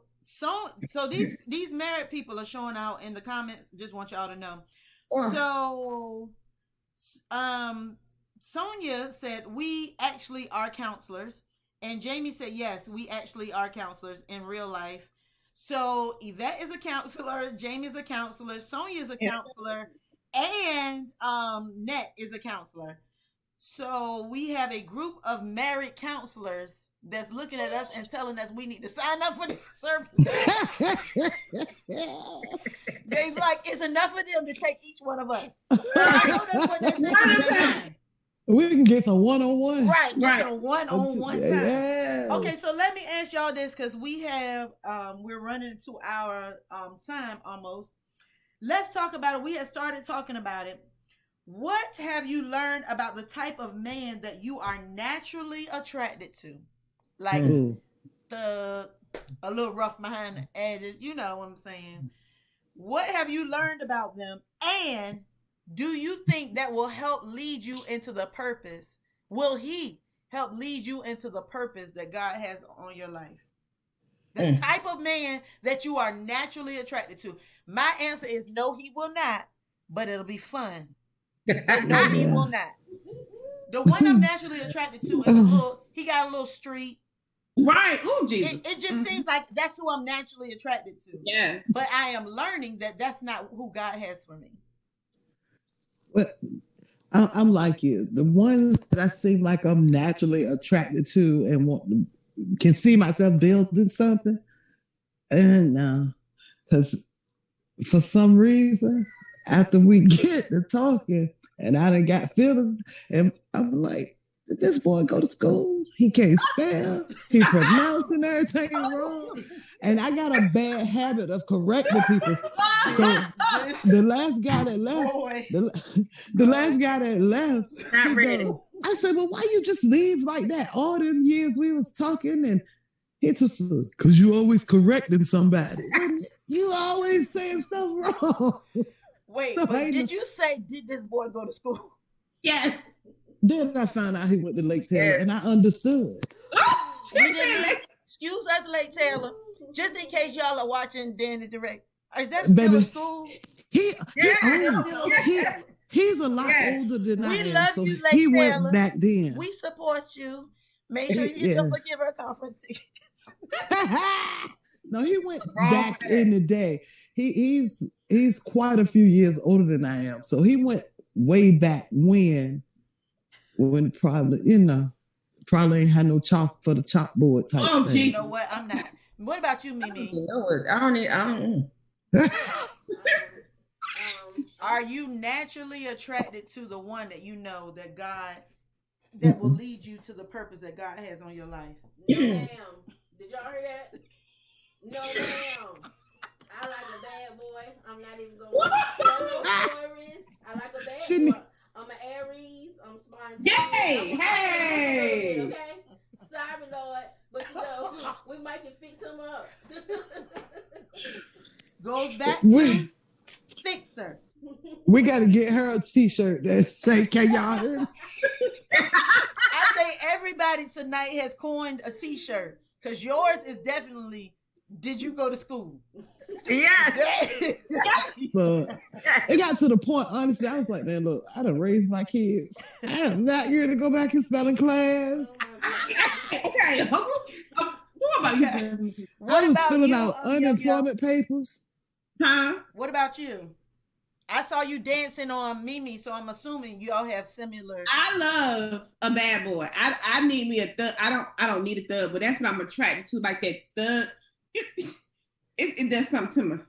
these married people are showing out in the comments. Just want y'all to know. So, Sonia said we actually are counselors, and Jamie said yes, we actually are counselors in real life. So Yvette is a counselor, Jamie is a counselor, Sonia is a counselor, and Net is a counselor. So we have a group of married counselors that's looking at us and telling us we need to sign up for the service. They's like, it's enough of them to take each one of us. I know that's what they're saying. We can get some one-on-one. Right, get some one-on-one time. Yes. Okay, so let me ask y'all this because we have we're running into our time almost. Let's talk about it. We had started talking about it. What have you learned about the type of man that you are naturally attracted to? Like the a little rough behind the edges, you know what I'm saying? What have you learned about them? And do you think that will help lead you into the purpose? Will he help lead you into the purpose that God has on your life? The type of man that you are naturally attracted to. My answer is no, he will not, but it'll be fun. But no, he will not. The one I'm naturally attracted to is he got a little street. Right. Oh, Jesus. It just seems like that's who I'm naturally attracted to. Yes. But I am learning that that's not who God has for me. Well, I'm like you. The ones that I seem like I'm naturally attracted to and can see myself building something. And no, because for some reason, after we get to talking, and I done got feelings, and I'm like, did this boy go to school? He can't spell. He pronouncing everything wrong. And I got a bad habit of correcting people. So the last guy that left, the last guy that left, I said, well, why you just leave like that? All them years we was talking, and he just, because you always correcting somebody. You always saying stuff wrong. Wait, but did you say, did this boy go to school? Yes. Then I found out he went to Lake Taylor, and I understood. Excuse us, Lake Taylor. Just in case y'all are watching Dani Direct. Is that still a school? He's a lot older than I am. We love so you, Lake he Taylor. went back then. We support you. Make sure you get your Forgive Her conference tickets. No, he went back in the day. He's quite a few years older than I am. So he went way back when probably, probably ain't had no chalk for the chalkboard type thing. You know what? I'm not. What about you, Mimi? I don't. Are you naturally attracted to the one that you know that God that will lead you to the purpose that God has on your life? No, ma'am. Did y'all hear that? No, ma'am. I like a bad boy. I'm not even going to tell no stories. I like a bad boy. I'm an Aries. I'm smart. Hey. Okay. Sorry, Lord, but we might can fix him up. Goes back to fixer. We got to get her a T-shirt that say, "Can y'all hear me?" I think everybody tonight has coined a T-shirt because yours is definitely. Did you go to school? Yes. But it got to the point, honestly, I was like, man, look, I done raised my kids. I am not here to go back in spelling class. Okay. What about you? I was filling out unemployment papers. Huh? What about you? I saw you dancing on Mimi, so I'm assuming you all have similar. I love a bad boy. I need me a thug. I don't need a thug, but that's what I'm attracted to, like that thug. It does something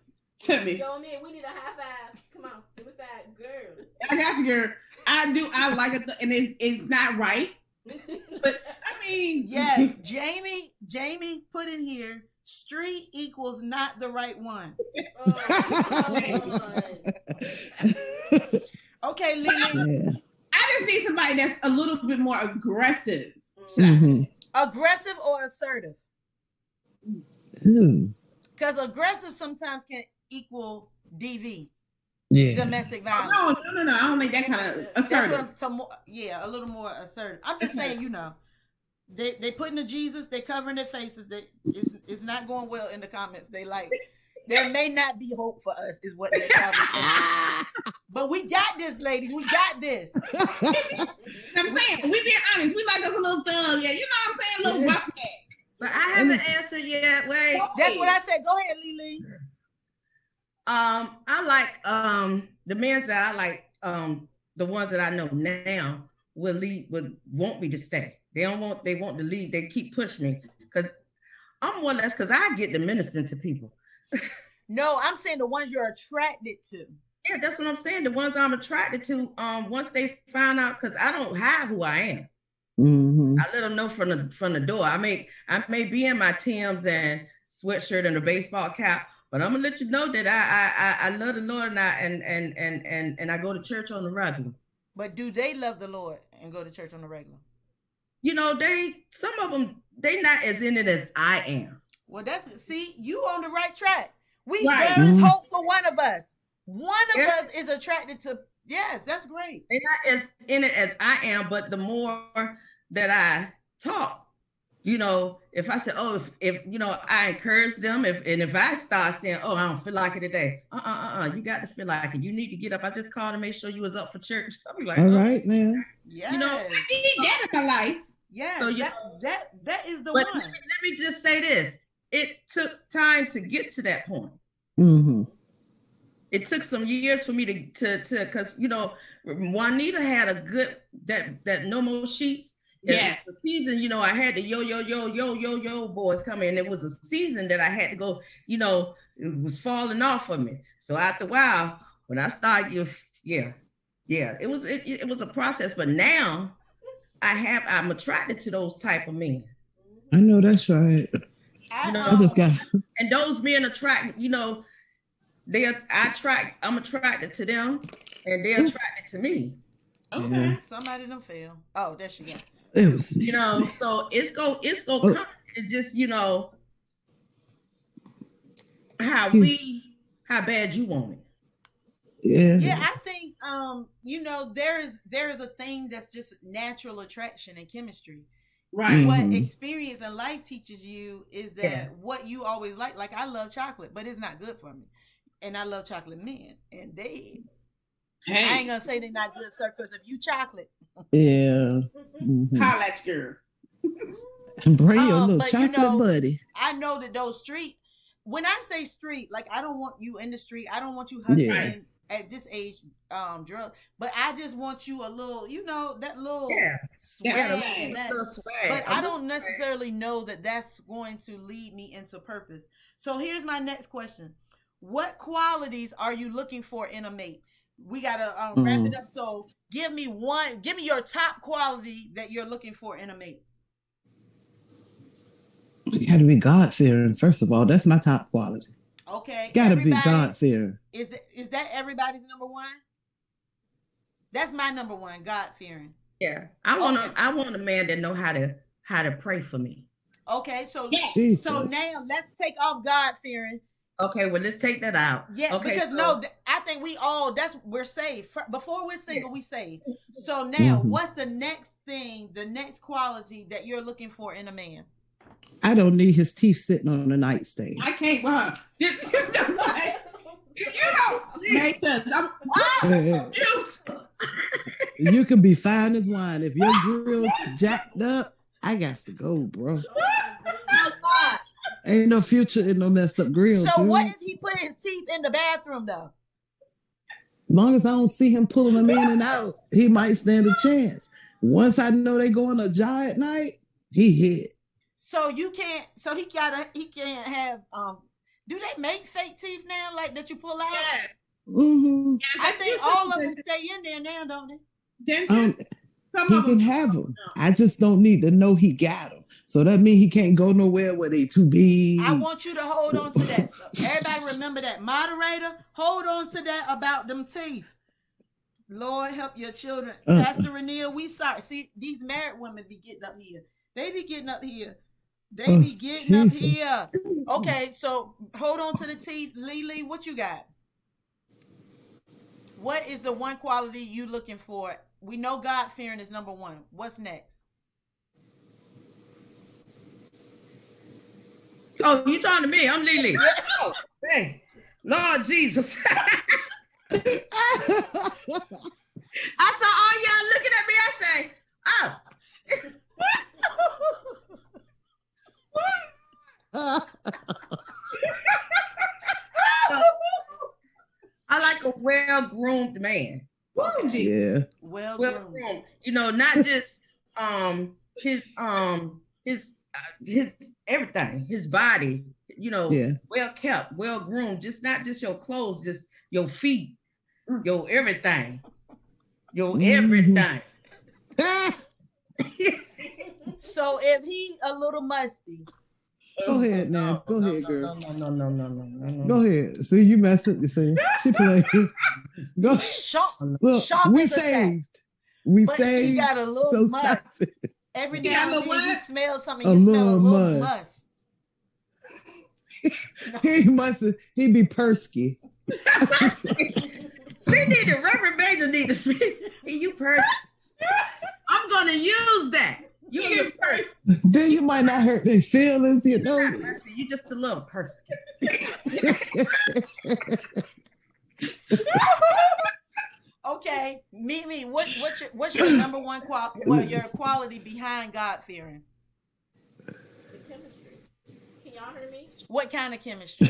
to me. Yo, man, we need a high five. Come on, give me five, girl. I got you, girl. I do. I like it, and it's not right. But I mean, yes, Jamie put in here. Street equals not the right one. Okay, Lily. Yeah. I just need somebody that's a little bit more aggressive. Aggressive or assertive? Because aggressive sometimes can equal DV. Yeah. Domestic violence. No. I don't think that kind of assertive. A little more assertive. I'm just saying, they putting the Jesus, they covering their faces. It's not going well in the comments. They like, there may not be hope for us, is what they're talking. But we got this, ladies. We got this. I'm saying, we being honest. We like us a little thug. Yeah, you know what I'm saying? A little rough. But I haven't answered yet. Wait. That's what I said. Go ahead, Lily. I like the men that I like, the ones that I know now would want me to stay. They want to leave. They keep pushing me because I'm more or less because I get to ministering to people. No, I'm saying the ones you're attracted to. Yeah, that's what I'm saying. The ones I'm attracted to, once they find out, because I don't hide who I am. Mm-hmm. I let them know from the door. I may be in my Tim's and sweatshirt and a baseball cap, but I'm gonna let you know that I love the Lord, and I go to church on the regular. But do they love the Lord and go to church on the regular? Some of them, they not as in it as I am. Well, see, you on the right track. Right. There is hope for one of us. One of Yeah. us is attracted to. Yes, that's great. They're not as in it as I am, but the more that I talk, if I say, oh, if I encourage them, if I start saying, oh, I don't feel like it today, you got to feel like it. You need to get up. I just called to make sure you was up for church. I'll be like, all right, now. Yes. I need that in my life. Yes. So that is the but one. let me just say this: it took time to get to that point. Mm-hmm. It took some years for me to because Juanita had a good that no more sheets. Yeah. The season, I had the yo boys coming, and it was a season that I had to go, it was falling off of me. So after a while, when I started, it was a process. But now I'm attracted to those type of men. I know that's right. I just got. And those men attract, I'm attracted to them, and they're attracted to me. Okay. Yeah. Somebody don't fail. Oh, there she go. It was so it's go come. It's just how bad you want it. Yeah, I think there is a thing that's just natural attraction and chemistry. Right. What experience and life teaches you is that what you always like I love chocolate, but it's not good for me. And I love chocolate men, and I ain't gonna say they're not good, sir, because if you chocolate, yeah. Holla at girl. Bring your little chocolate buddy. I know that those street. When I say street, like I don't want you in the street. I don't want you hustling at this age, drug. But I just want you a little, that little swag and that. But I don't necessarily know that that's going to lead me into purpose. So here's my next question: what qualities are you looking for in a mate? We gotta wrap it up. So give me your top quality that you're looking for in a mate. You got to be God fearing. First of all, that's my top quality. Okay. Got to be God fearing. Is that everybody's number one? That's my number one. God fearing. Yeah, I want a man that know how to pray for me. Okay, so so now let's take off God fearing. Okay, well, let's take that out. Yeah, okay, because I think we're saved. Before we're single, we saved. So now, what's the next thing, the next quality that you're looking for in a man? I don't need his teeth sitting on the nightstand. I can't run. You don't make us. You can be fine as wine. If your grill jacked up, I got to go, bro. Ain't no future in no messed up grill. So what if he put his teeth in the bathroom though? As long as I don't see him pulling them in and out, he might stand a chance. Once I know they go on a jar at night, he hit. So he can't have do they make fake teeth now like that you pull out? Yeah. Mm-hmm. I think all of them stay in there now, don't they? He can have them. I just don't need to know he got them. So that means he can't go nowhere where they too big. I want you to hold on to that. Everybody remember that. Moderator, hold on to that about them teeth. Lord help your children. Pastor Renee, we sorry. See, these married women be getting up here. They be getting up here. Up here. Okay, so hold on to the teeth. Lily, what you got? What is the one quality you looking for? We know God fearing is number one. What's next? Oh, you talking to me? I'm Lily. Oh, hey, Lord Jesus. I saw all y'all looking at me. I say, oh. I like a well-groomed man. Yeah. Well-groomed. Not just his everything, his body, well kept, well groomed, not just your clothes, just your feet, Your everything. Your everything. So if he a little musty. Go ahead now. Go ahead, girl. No. Go ahead. See, you messed up. You see, she playing. Go. Look, we saved. We but saved. He got a little so must. Every now and then he smells something. A You smell a little little must. He be Persky. We need to Reverend Major need to speak. You Persky. I'm gonna use that. You Persky. Then you might not hurt their feelings, you know. You just a little Persky. Okay, Mimi, what's your number one your quality behind God fearing? The chemistry. Can y'all hear me? What kind of chemistry?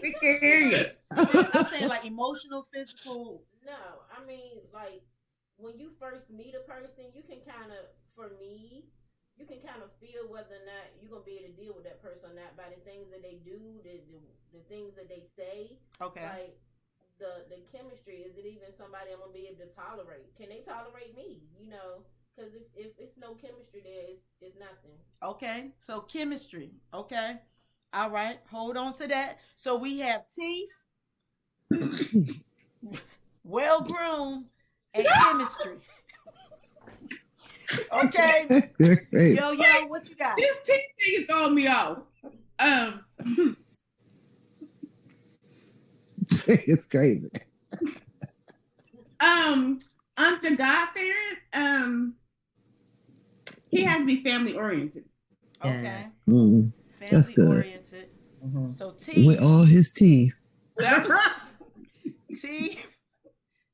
We can hear you. I'm saying like emotional, physical. No, I mean like when you first meet a person, you can kind of, for me, you can kind of feel whether or not you're gonna be able to deal with that person or not by the things that they do, the things that they say. Okay. Like the chemistry. Is it even somebody I'm gonna be able to tolerate? Can they tolerate me? You know, because if it's no chemistry there, it's nothing. Okay, so chemistry. Okay, all right. Hold on to that. So we have teeth, well groomed, and chemistry. Okay. Yo, what you got? This teeth thing is throwing me off. It's crazy. Under God fearing, he has to be family oriented. Okay. That's good. Family oriented. So teeth. With all his teeth. Teeth,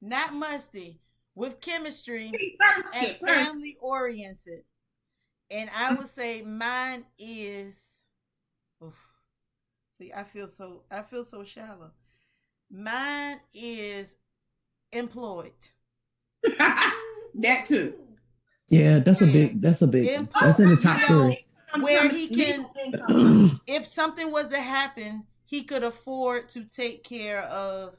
not musty, with chemistry and family oriented. And I would say mine is. Oof. See, I feel so shallow. Mine is employed. That too. Yeah, that's a big. That's in the top three. Where he can, if something was to happen, he could afford to take care of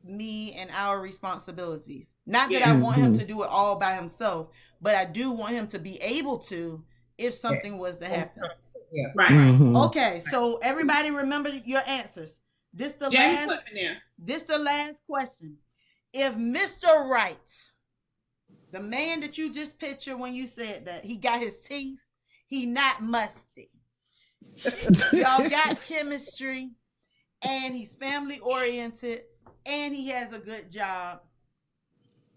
me and our responsibilities. Not that I want him to do it all by himself, but I do want him to be able to if something was to happen. Yeah. Right. Okay, so everybody remember your answers. This the last question. If Mr. Right, the man that you just pictured when you said that, he got his teeth, he not musty. Y'all got chemistry, and he's family oriented, and he has a good job,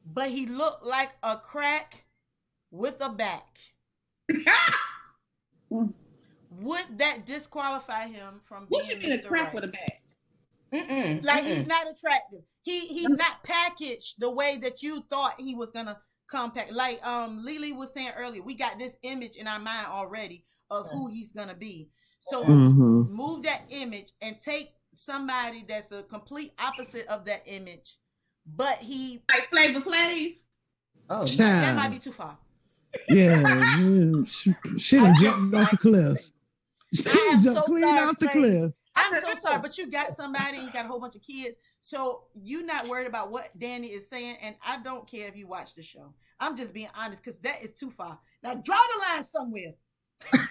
but he looked like a crack with a back. Would that disqualify him from being What you mean a crack with a back? Like he's not attractive. He's not packaged the way that you thought he was gonna compact. Like Lily was saying earlier, we got this image in our mind already of who he's gonna be. So move that image and take somebody that's a complete opposite of that image, but he like Flavor Flav. Oh, that might be too far. Yeah, she done jumped off the cliff. She jumped clean off the cliff. I'm so sorry, but you got somebody and you got a whole bunch of kids. So you're not worried about what Dani is saying, and I don't care if you watch the show. I'm just being honest because that is too far. Now draw the line somewhere.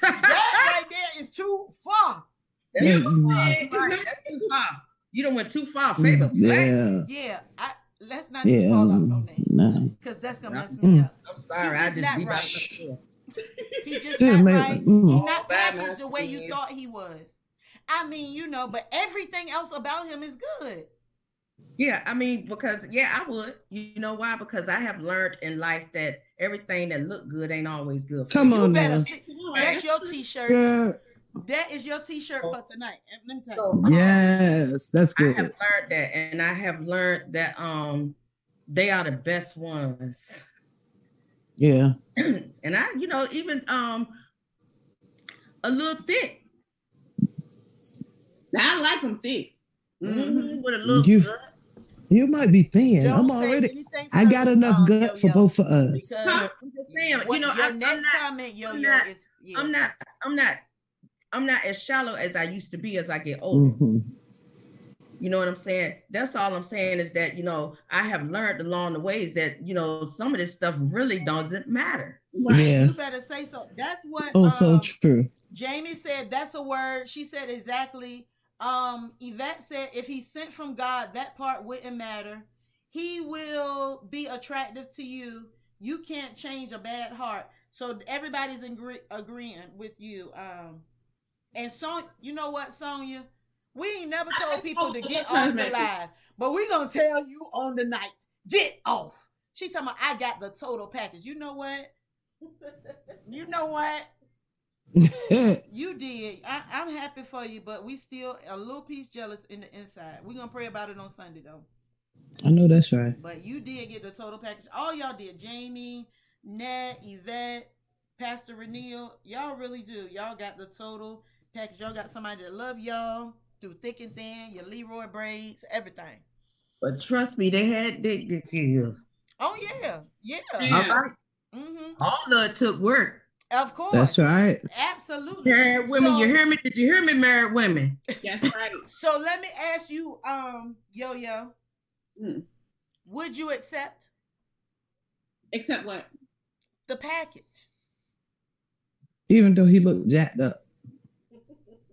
That right there is too far. That's too far. You done went too far, Favor. Yeah. Let's not call out no names because that's gonna mess me up. I'm sorry, I just beat myself. He just not right. He's not packaged the way you thought he was. I mean, but everything else about him is good. Yeah, I mean, because I would. You know why? Because I have learned in life that everything that look good ain't always good. Come on now. That's your t-shirt. Yeah. That is your t-shirt for tonight. Let me tell you. Yes, that's good. I have learned that, and I have learned that they are the best ones. Yeah. And I, even a little thick. Now I like them thick. With a little gut. You might be thin. I got enough gut for both of us. I'm just saying, your next comment, is I'm not as shallow as I used to be as I get older. You know what I'm saying? That's all I'm saying is that, I have learned along the ways that, some of this stuff really doesn't matter. Right. Yeah. You better say so. That's what so true. Jamie said. That's a word. She said exactly. Yvette said if he's sent from God, that part wouldn't matter. He will be attractive to you. You can't change a bad heart. So everybody's agreeing with you. And so you know what, Sonia? We ain't never told people to get off the live, but we gonna tell you on the night, get off. She's talking about I got the total package. You know what? You know what? You did. I'm happy for you, but we still a little piece jealous in the inside. We're gonna pray about it on Sunday though. I know that's right. But you did get the total package. All y'all did. Jamie, Nat, Yvette, Pastor Reneel. Y'all really do. Y'all got the total package. Y'all got somebody that love y'all through thick and thin, your Leroy braids, everything. But trust me, they had dick you. Oh yeah. All right. Mm-hmm. All of it took work. Of course. That's right. Absolutely. Married women, you hear me? Did you hear me, married women? That's right. So let me ask you, Yo-Yo. Would you accept? Accept what? The package. Even though he looked jacked up.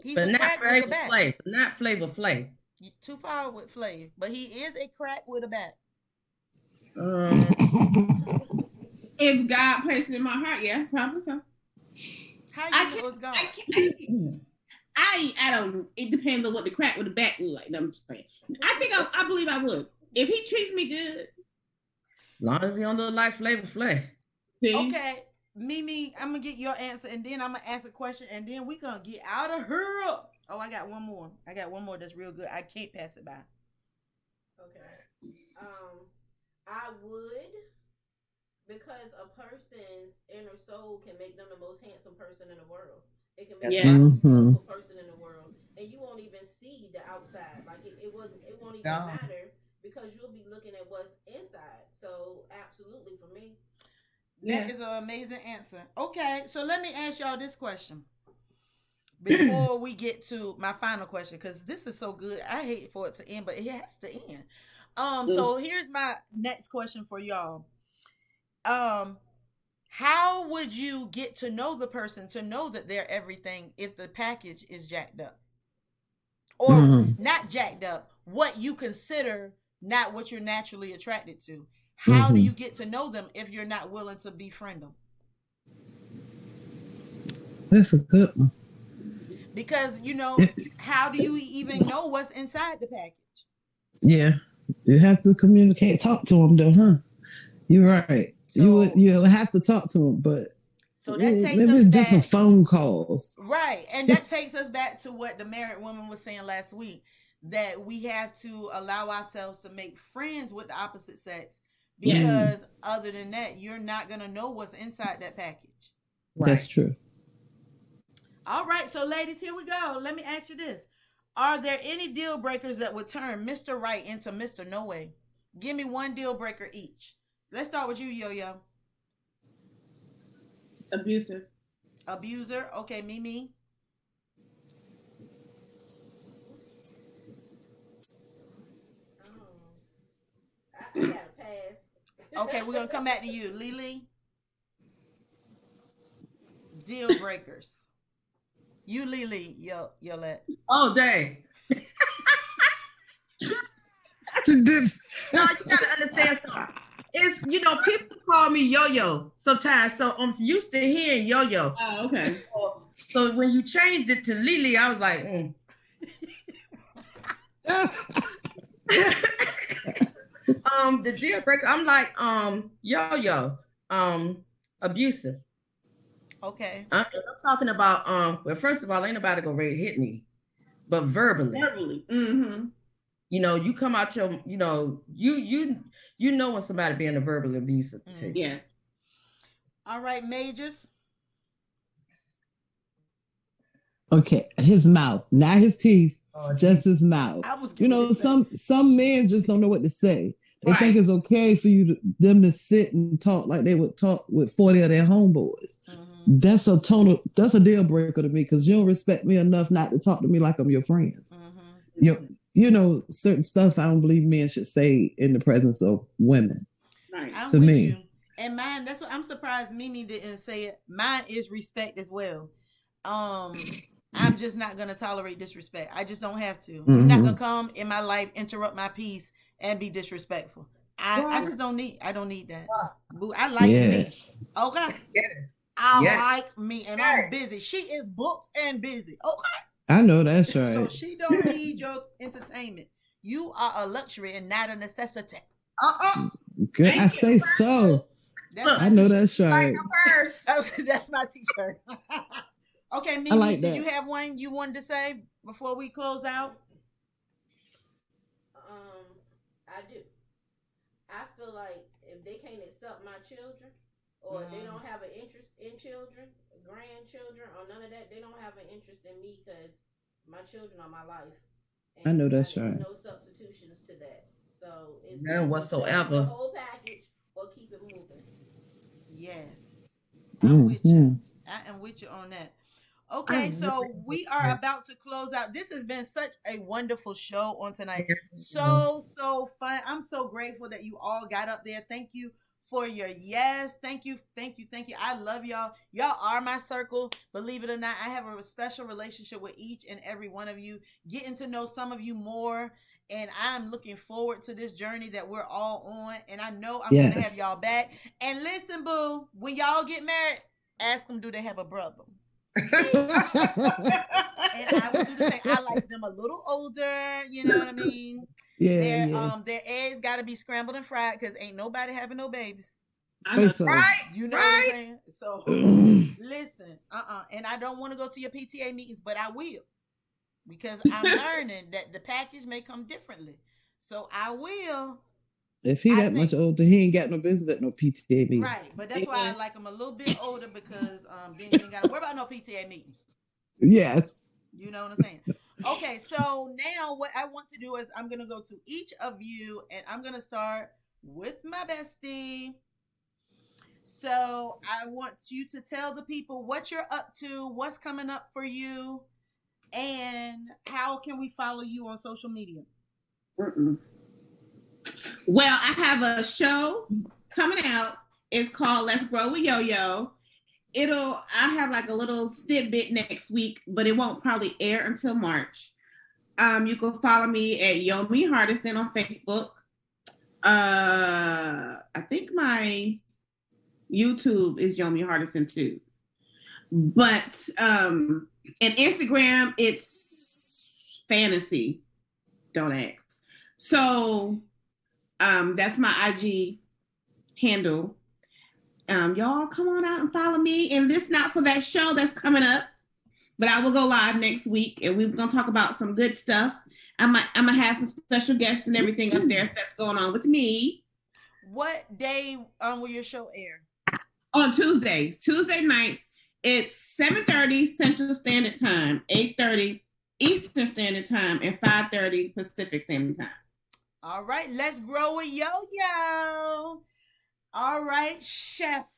He's but not Flavor Flav. Not Flavor Flav. Too far with Flav. But he is a crack with a back. If God placed it in my heart, yeah, probably so. How you know it's God? I don't. It depends on what the crack with the back look like. I'm saying. I believe I would. If he treats me good. As long as he don't look like Flavor Flav. Okay. Mimi, I'm gonna get your answer and then I'm gonna ask a question and then we gonna get out of here. Oh, I got one more. That's real good. I can't pass it by. Okay. I would, because a person's inner soul can make them the most handsome person in the world. It can make them the most beautiful person in the world, and you won't even see the outside. Like it won't even matter because you'll be looking at what's inside. So absolutely for me. That is an amazing answer. Okay, so let me ask y'all this question before we get to my final question, because this is so good. I hate for it to end, but it has to end. So here's my next question for y'all. How would you get to know the person to know that they're everything if the package is jacked up? Or not jacked up, what you consider not what you're naturally attracted to. How do you get to know them if you're not willing to befriend them? That's a good one. Because, how do you even know what's inside the package? Yeah. You have to communicate, talk to them though, huh? You're right. So, you'll have to talk to them, but so that takes maybe us it's back, just some phone calls. Right. And that takes us back to what the married woman was saying last week, that we have to allow ourselves to make friends with the opposite sex. Because other than that, you're not going to know what's inside that package. Right. That's true. All right. So, ladies, here we go. Let me ask you this. Are there any deal breakers that would turn Mr. Right into Mr. No Way? Give me one deal breaker each. Let's start with you, Yo-Yo. Abuser. Okay, Mimi. I got a pass. Okay, we're going to come back to you. Lily? Deal breakers. You, Lily, Yolette. Oh, dang. No, you got to understand something. It's, people call me Yo-Yo sometimes, so I'm used to hearing Yo-Yo. Oh, okay. So when you changed it to Lily, I was like, the deal breaker, I'm like, Yo-Yo, abusive. Okay. I'm talking about, well, first of all, ain't nobody gonna ready to hit me, but verbally. Mm-hmm. You come out your, you know when somebody being a verbal abusive to you. Yes. All right, Majors. Okay, his mouth, not his teeth, just his mouth. Some men just don't know what to say. They think it's okay for them to sit and talk like they would talk with 40 of their homeboys. That's a deal breaker to me because you don't respect me enough not to talk to me like I'm your friend. certain stuff I don't believe men should say in the presence of women. Right. I'm To with me. you. And mine, that's what I'm surprised Mimi didn't say it. Mine is respect as well. I'm just not gonna tolerate disrespect. I just don't have to. You're not gonna come in my life, interrupt my peace, and be disrespectful. I just don't need. I don't need that. Boo, I like me. Okay. I like me, and I'm busy. She is booked and busy. Okay. I know that's right. So she don't need your entertainment. You are a luxury and not a necessity. Good. I say so. I know that's right. That's my t-shirt. Okay, Mimi, like did that. you have one you wanted to say before we close out? I do. I feel like if they can't accept my children, or they don't have an interest in children, grandchildren, or none of that, they don't have an interest in me because my children are my life. And I know that's right. No substitutions to that. So it's none whatsoever. The whole package or keep it moving. Yes. I'm with you. I am with you on that. Okay, I so really we are about to close out. This has been such a wonderful show on tonight. So fun. I'm so grateful that you all got up there. Thank you for your yes. Thank you. I love y'all. Y'all are my circle. Believe it or not, I have a special relationship with each and every one of you, getting to know some of you more. And I'm looking forward to this journey that we're all on. And I know I'm going to have y'all back. And listen, boo, when y'all get married, ask them, do they have a brother? And I will do the same. I like them a little older, you know what I mean? Their eggs gotta be scrambled and fried because ain't nobody having no babies. Right? You know what I'm saying? So listen, and I don't want to go to your PTA meetings, but I will. Because I'm learning that the package may come differently. So I will. If he that much older, he ain't got no business at no PTA meetings. Right, but that's why I like him a little bit older because then he ain't got to worry about no PTA meetings. Yes. You know what I'm saying? Okay, so now what I want to do is I'm going to go to each of you and I'm going to start with my bestie. So I want you to tell the people what you're up to, what's coming up for you, and how can we follow you on social media? Well, I have a show coming out. It's called Let's Grow with Yo-Yo. I have like a little snippet next week, but it won't probably air until March. You can follow me at Yomi Hardison on Facebook. I think my YouTube is Yomi Hardison too. But and Instagram, it's fantasy. Don't ask. So that's my IG handle. Y'all come on out and follow me. And this not for that show that's coming up, but I will go live next week and we're gonna talk about some good stuff. I'm gonna have some special guests and everything up there. So that's going on with me. What day will your show air? On Tuesday nights. It's 7:30 Central Standard Time, 8:30 Eastern Standard Time, and 5:30 Pacific Standard Time. All right, let's grow a yo-yo. All right, Chef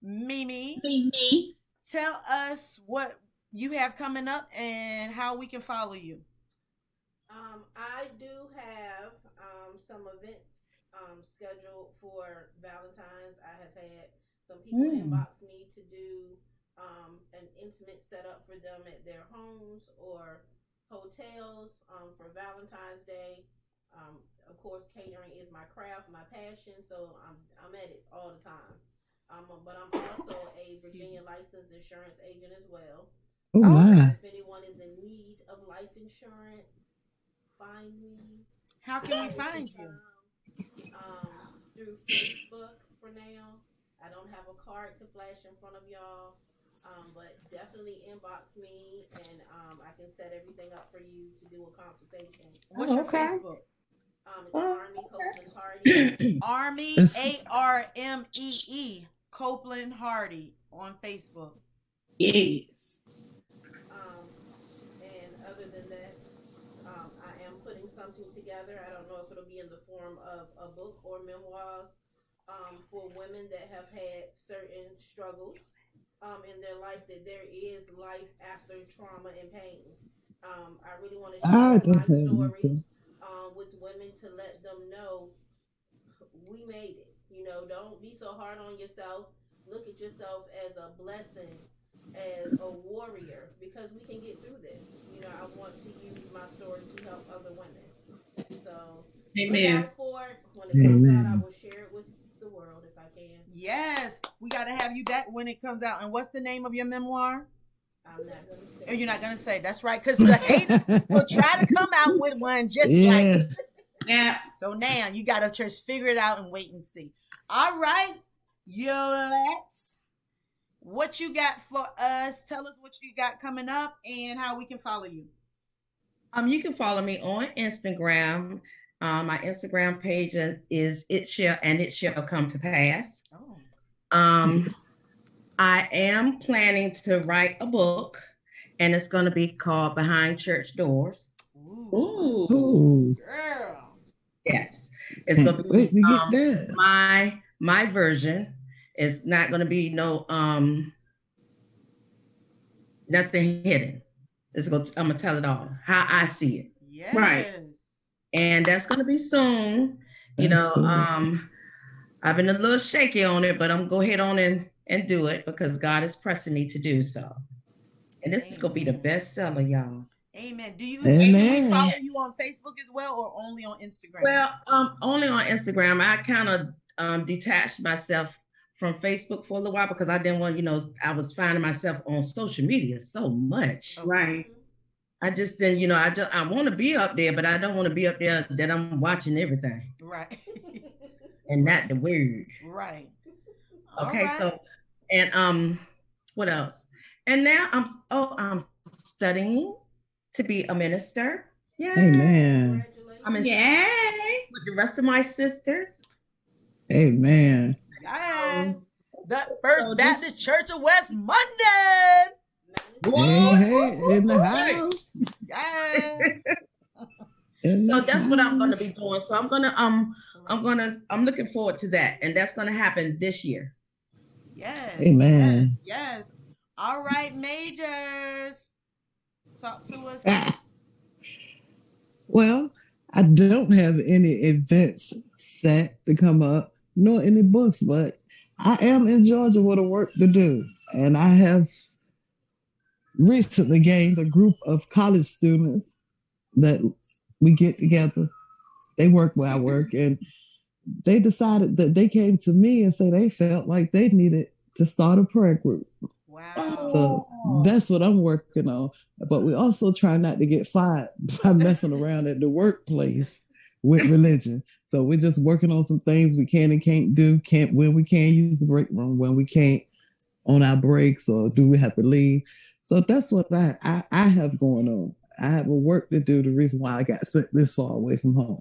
Mimi. Tell us what you have coming up and how we can follow you. I do have some events scheduled for Valentine's. I have had some people inbox me to do an intimate setup for them at their homes or hotels for Valentine's Day. Of course, catering is my craft, my passion, so I'm at it all the time. But I'm also a Virginia licensed insurance agent as well. Oh my! If anyone is in need of life insurance, find me. How can we find you? Through Facebook for now. I don't have a card to flash in front of y'all, but definitely inbox me and I can set everything up for you to do a consultation. What's your Facebook? It's Army Copeland Hardy. Army ARMEE Copeland Hardy on Facebook. Yes. And other than that, I am putting something together. I don't know if it'll be in the form of a book or memoirs for women that have had certain struggles in their life, that there is life after trauma and pain. I really want to I share my don't have story anything. with women to let them know we made it. You know, don't be so hard on yourself. Look at yourself as a blessing, as a warrior, because we can get through this. You know, I want to use my story to help other women. So look Amen. out for it. When it comes out, I Amen. will share it with the world if I can. Yes, we got to have you back when it comes out. And what's the name of your memoir? I'm not gonna Oh, say. you're not gonna say. That's right, because the haters will try to come out with one just like Yeah. it. Yeah. So now you gotta just figure it out and wait and see. All right, Yolettes, what you got for us? Tell us what you got coming up and how we can follow you. You can follow me on Instagram. My Instagram page is it shall come to pass. Oh, Um, I am planning to write a book, and it's going to be called Behind Church Doors. ooh, Ooh, girl. Yes, it's going can't to be wait to get there. my version. It's not going to be no nothing hidden. I'm gonna tell it all how I see it, Right. Yes. and that's going to be soon. You That's know, cool. I've been a little shaky on it, but I'm gonna go ahead on and do it because God is pressing me to do so. And it's gonna be the Amen. bestseller, y'all. Amen. Do you can we Amen. follow you on Facebook as well or only on Instagram? Well, only on Instagram. I kind of detached myself from Facebook for a little while because I didn't want, I was finding myself on social media so much. Okay. Right. I just didn't, I want to be up there, but I don't want to be up there that I'm watching everything Right. and Right. not the word. Right. All Okay, right. so and what else? And now I'm studying to be a minister. Yeah. Amen. I'm in Congratulations. Yay. with the rest of my sisters. Amen. Yes. Um, The First so Baptist just Church of West Monday. Hey, what? hey, in the Hey. house. Yes. In So the that's what I'm gonna be house. doing. So I'm looking forward to that. And that's gonna happen this year. Yes. Yes. Amen. Yes. All right, majors. Talk to us. Ah, well, I don't have any events set to come up, nor any books, but I am in Georgia with a work to do. And I have recently gained a group of college students that we get together. They work where I work, and they decided that they came to me and said they felt like they needed to start a prayer group. Wow. So that's what I'm working on. But we also try not to get fired by messing around at the workplace with religion. So we're just working on some things we can and can't do. Can't when we can use the break room, when we can't on our breaks, or do we have to leave? So that's what I have going on. I have a work to do. The reason why I got sent this far away from home,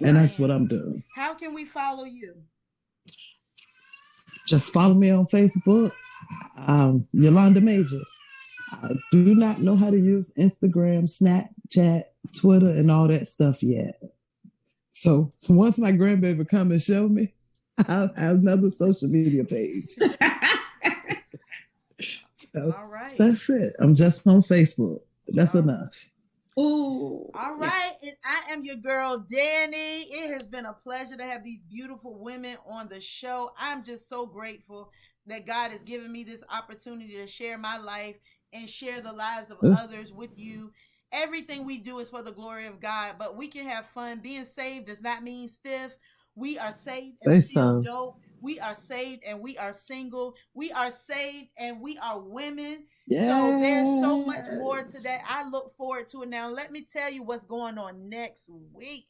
and that's what Amen. I'm doing. How can we follow you? Just follow me on Facebook, Yolanda Majors. I do not know how to use Instagram, Snapchat, Twitter, and all that stuff yet. So once my grandbaby come and show me, I'll have another social media page. So All right. that's it. I'm just on Facebook. That's All enough. Ooh. All Yeah. right, and I am your girl, Dani. It has been a pleasure to have these beautiful women on the show. I'm just so grateful that God has given me this opportunity to share my life and share the lives of others with you. Everything we do is for the glory of God, but we can have fun. Being saved does not mean stiff. We are saved and Say still so. dope. We are saved and we are single. We are saved and we are women. So there's so much more to Yes. that. I look forward to it. Now, let me tell you what's going on next week.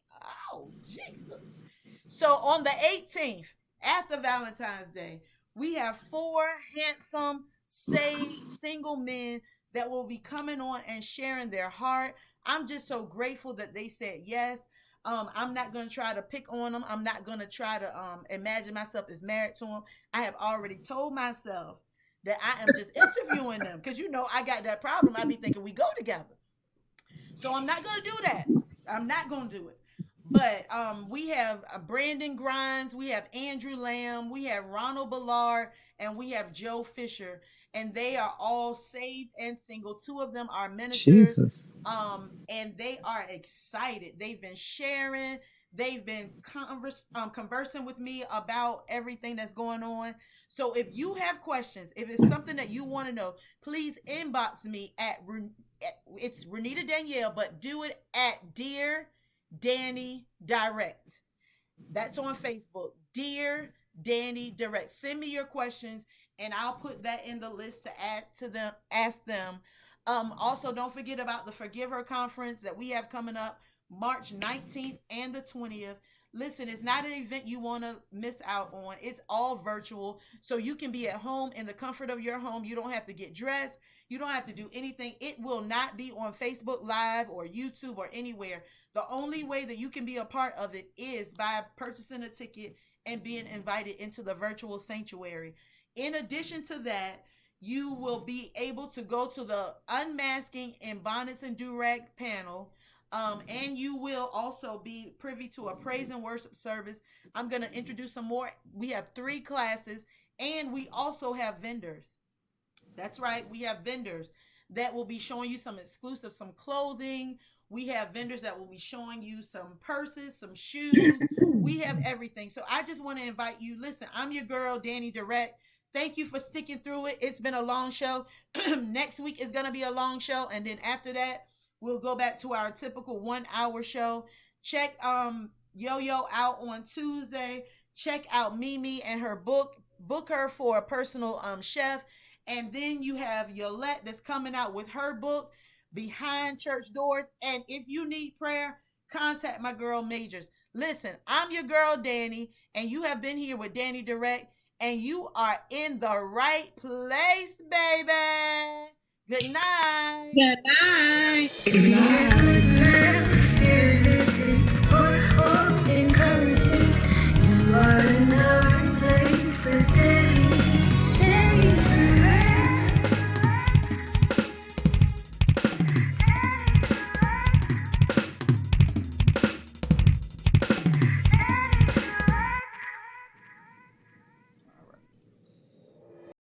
Oh, Jesus. So on the 18th, after Valentine's Day, we have four handsome, saved, single men that will be coming on and sharing their heart. I'm just so grateful that they said yes. I'm not going to try to pick on them. I'm not going to try to imagine myself as married to them. I have already told myself that I am just interviewing them because I got that problem. I be thinking we go together. So I'm not going to do that. I'm not going to do it. But we have Brandon Grimes, we have Andrew Lamb, we have Ronald Ballard, and we have Joe Fisher. and they are all saved and single. 2 of them are ministers. Jesus. And they are excited. They've been sharing. They've been conversing with me about everything that's going on. So if you have questions, if it's something that you want to know, please inbox me it's Renita Danielle, but do it at Dear Dani Direct. That's on Facebook. Dear Dani Direct. Send me your questions and I'll put that in the list to add to them, ask them. Also, don't forget about the Forgive Her conference that we have coming up March 19th and the 20th. Listen, it's not an event you want to miss out on. It's all virtual. So you can be at home in the comfort of your home. You don't have to get dressed. You don't have to do anything. It will not be on Facebook Live or YouTube or anywhere. The only way that you can be a part of it is by purchasing a ticket and being invited into the virtual sanctuary. In addition to that, you will be able to go to the Unmasking in Bonnets and Durag panel. And you will also be privy to a praise and worship service. I'm going to introduce some more. We have 3 classes, and we also have vendors. That's right. We have vendors that will be showing you some exclusive, some clothing. We have vendors that will be showing you some purses, some shoes. We have everything. So I just want to invite you. Listen, I'm your girl, Dani Direct. Thank you for sticking through it. It's been a long show. Next week is going to be a long show. And then after that, we'll go back to our typical 1-hour show. Check Yo-Yo out on Tuesday. Check out Mimi and her book. Book her for a personal chef. And then you have Yolette that's coming out with her book, Behind Church Doors. And if you need prayer, contact my girl Majors. Listen, I'm your girl Dani, and you have been here with Dani Direct, and you are in the right place, baby. Good night. Good night. Good night.